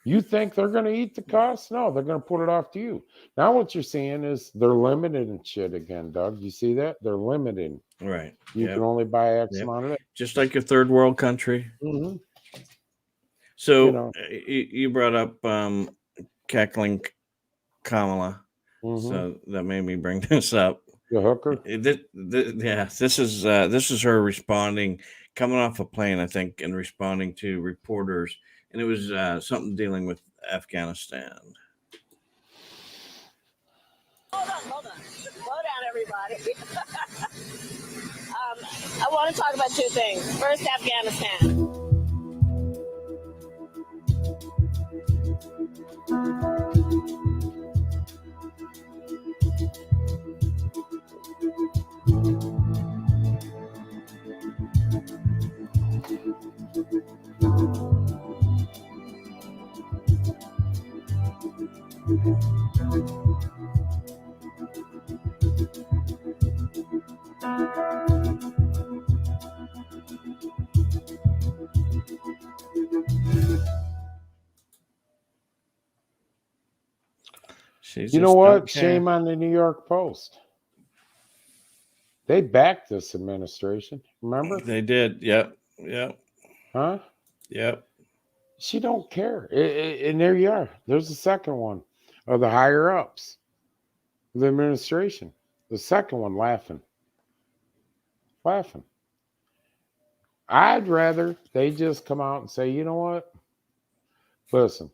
You think they're going to eat the cost? No, they're going to put it off to you. Now what you're seeing is they're limiting shit again, Doug. You see that? They're limiting. Right. You can only buy X amount of it. Just like a third world country. Mm-hmm. So you brought up Cackling Kamala. Mm-hmm. So that made me bring this up. The hooker? This is her responding, coming off a plane, I think, and responding to reporters. And it was something dealing with Afghanistan. Hold on. Slow down, everybody. I want to talk about two things. First, Afghanistan. You know what? Shame on the New York Post. They backed this administration. Remember? They did. Yep. Huh? Yep. She don't care. And there you are. There's the second one of the higher ups of the administration. The second one laughing. I'd rather they just come out and say, you know what? Listen,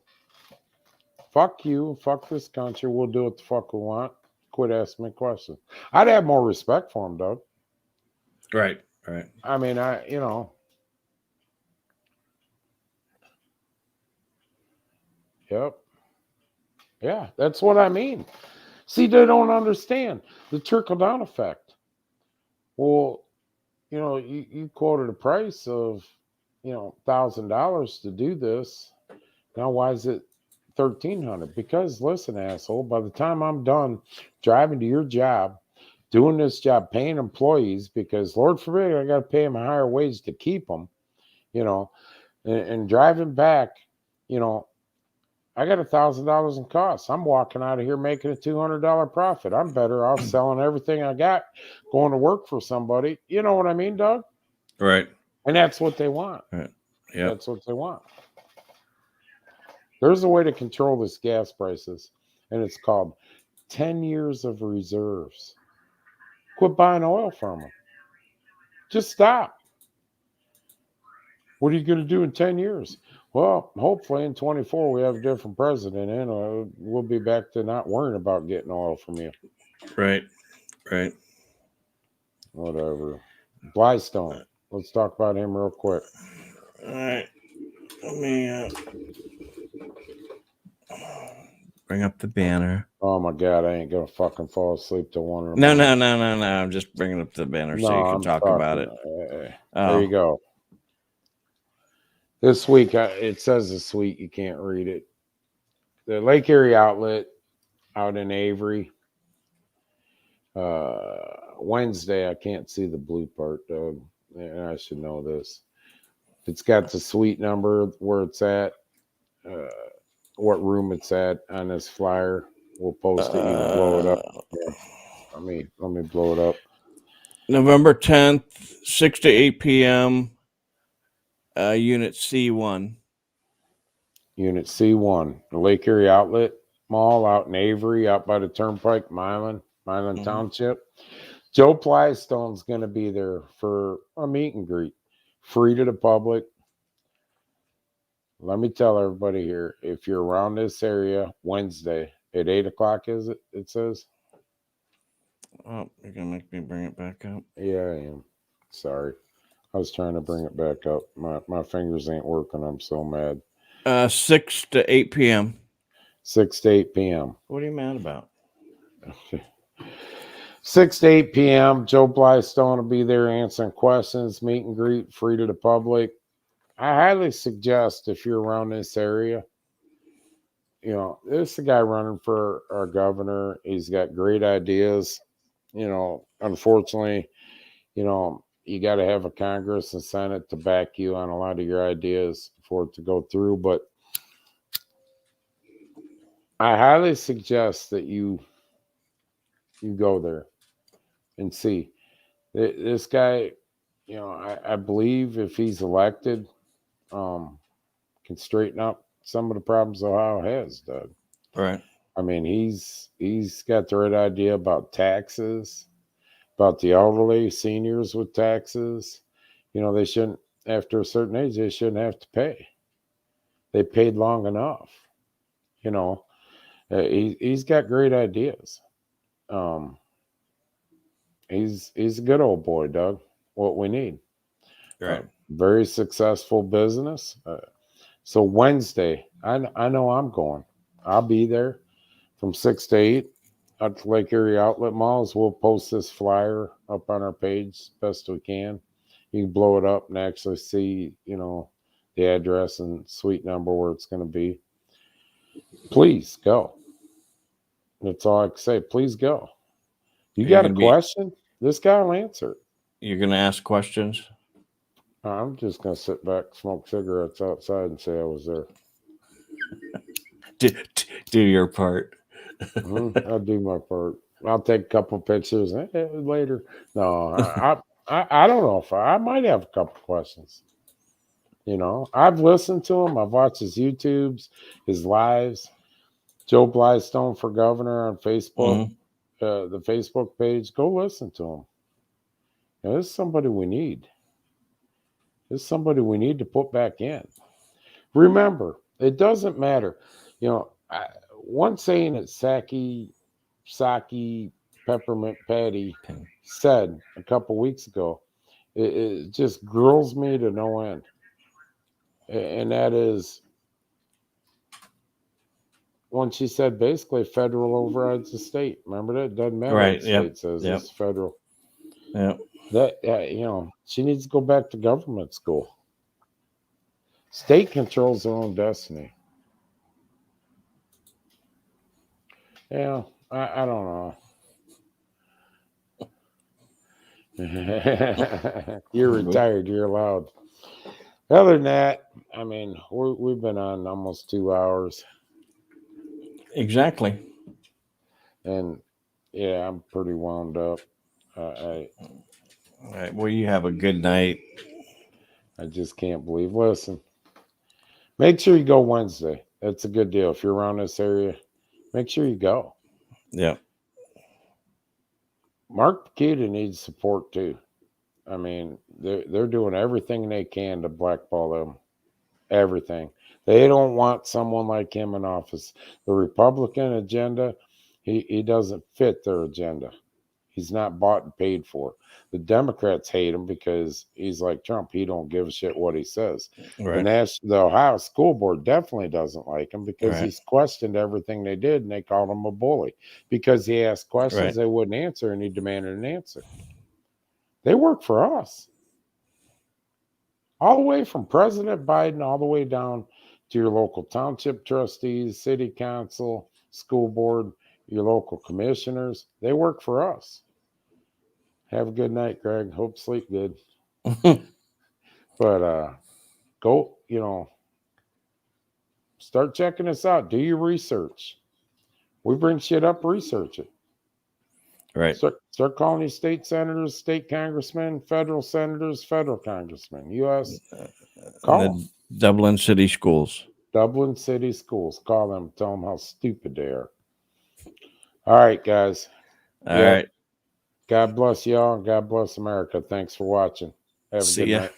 fuck you, fuck this country. We'll do what the fuck we want. Quit asking me questions. I'd have more respect for them, Doug. Right. I mean, Yep. Yeah, that's what I mean. See, they don't understand the trickle-down effect. Well, you quoted a price of, $1,000 to do this. Now, why is it $1,300? Because, listen, asshole, by the time I'm done driving to your job, doing this job, paying employees, because Lord forbid I got to pay them a higher wage to keep them, and driving back, I got $1,000 in costs. I'm walking out of here making a $200 profit. I'm better off selling everything I got, going to work for somebody. You know what I mean, Doug? Right. And that's what they want. Right. Yeah. That's what they want. There's a way to control this gas prices, and it's called 10 years of reserves. Quit buying oil from them. Just stop. What are you going to do in 10 years? Well, hopefully in 24 we have a different president, and we'll be back to not worrying about getting oil from you. Right. Whatever. Blystone. Let's talk about him real quick. All right. Let me bring up the banner. Oh my God, I ain't gonna fucking fall asleep to one. No. I'm just bringing up the banner so you can talk about it. There you go. This week, it says this week, you can't read it. The Lake Erie outlet out in Avery. Wednesday, I can't see the blue part, Doug. And I should know this. It's got the suite number, where it's at, what room it's at on this flyer. We'll post it. You can blow it up. Yeah. Let me blow it up. November 10th, 6 to 8 p.m. Unit C1. Unit C1, the Lake Erie Outlet Mall out in Avery, out by the Turnpike, Milan Township. Joe Plystone's going to be there for a meet and greet, free to the public. Let me tell everybody here, if you're around this area Wednesday at 8 o'clock, is it? It says. Oh, you're going to make me bring it back up? Yeah, I am. Sorry. I was trying to bring it back up. My fingers ain't working. I'm so mad. 6 to 8 p.m. 6 to 8 p.m. What are you mad about? 6 to 8 p.m. Joe Blystone will be there answering questions, meet and greet, free to the public. I highly suggest if you're around this area, you know, this is the guy running for our governor. He's got great ideas. You know, unfortunately, you know, you got to have a Congress and Senate to back you on a lot of your ideas for it to go through. But I highly suggest that you go there and see. This guy, you know, I believe if he's elected, can straighten up some of the problems Ohio has, Doug. Right. I mean, he's got the right idea about taxes, about the elderly, seniors with taxes. You know, they shouldn't, after a certain age, they shouldn't have to pay. They paid long enough. You know, he's got great ideas. He's a good old boy, Doug. What we need. Right. Very successful business. So Wednesday, I know I'm going. I'll be there from 6 to 8 at the Lake Erie Outlet Malls. We'll post this flyer up on our page best we can. You can blow it up and actually see, you know, the address and suite number where it's going to be. Please go. That's all I can say. Please go. You got a question? This guy will answer it. You're going to ask questions? I'm just going to sit back, smoke cigarettes outside, and say I was there. Do your part. I'll do my part. I'll take a couple pictures later. No, I don't know if I might have a couple questions. You know, I've listened to him. I've watched his YouTubes, his lives. Joe Blystone for Governor on Facebook, the Facebook page. Go listen to him. You know, this is somebody we need. This is somebody we need to put back in. Remember, it doesn't matter. You know, one saying that Saki Peppermint Patty said a couple weeks ago, it just grills me to no end. And that is when she said basically federal overrides the state. Remember that? It doesn't matter what the state says. It's federal. Yeah. That, you know, she needs to go back to government school. State controls their own destiny. Yeah, I don't know. You're retired. You're allowed. Other than that, I mean, we've been on almost 2 hours. Exactly. And yeah, I'm pretty wound up. All right. Well, you have a good night. I just can't believe. Listen, make sure you go Wednesday. That's a good deal. If you're around this area, make sure you go. Yeah. Mark Pekita needs support too. I mean, they're doing everything they can to blackball them. Everything. They don't want someone like him in office. The Republican agenda, he doesn't fit their agenda. He's not bought and paid for. The Democrats hate him because he's like Trump. He don't give a shit what he says. Right. The Ohio School Board definitely doesn't like him because he's questioned everything they did, and they called him a bully because he asked questions they wouldn't answer, and he demanded an answer. They work for us. All the way from President Biden all the way down to your local township trustees, city council, school board, your local commissioners. They work for us. Have a good night, Greg. Hope sleep good. But go, you know, start checking us out. Do your research. We bring shit up, research it. Right. Start calling these state senators, state congressmen, federal senators, federal congressmen, U.S. Call The them. Dublin City Schools. Dublin City Schools. Call them. Tell them how stupid they are. All right, guys. All right. God bless y'all. God bless America. Thanks for watching. Have a See good ya. night.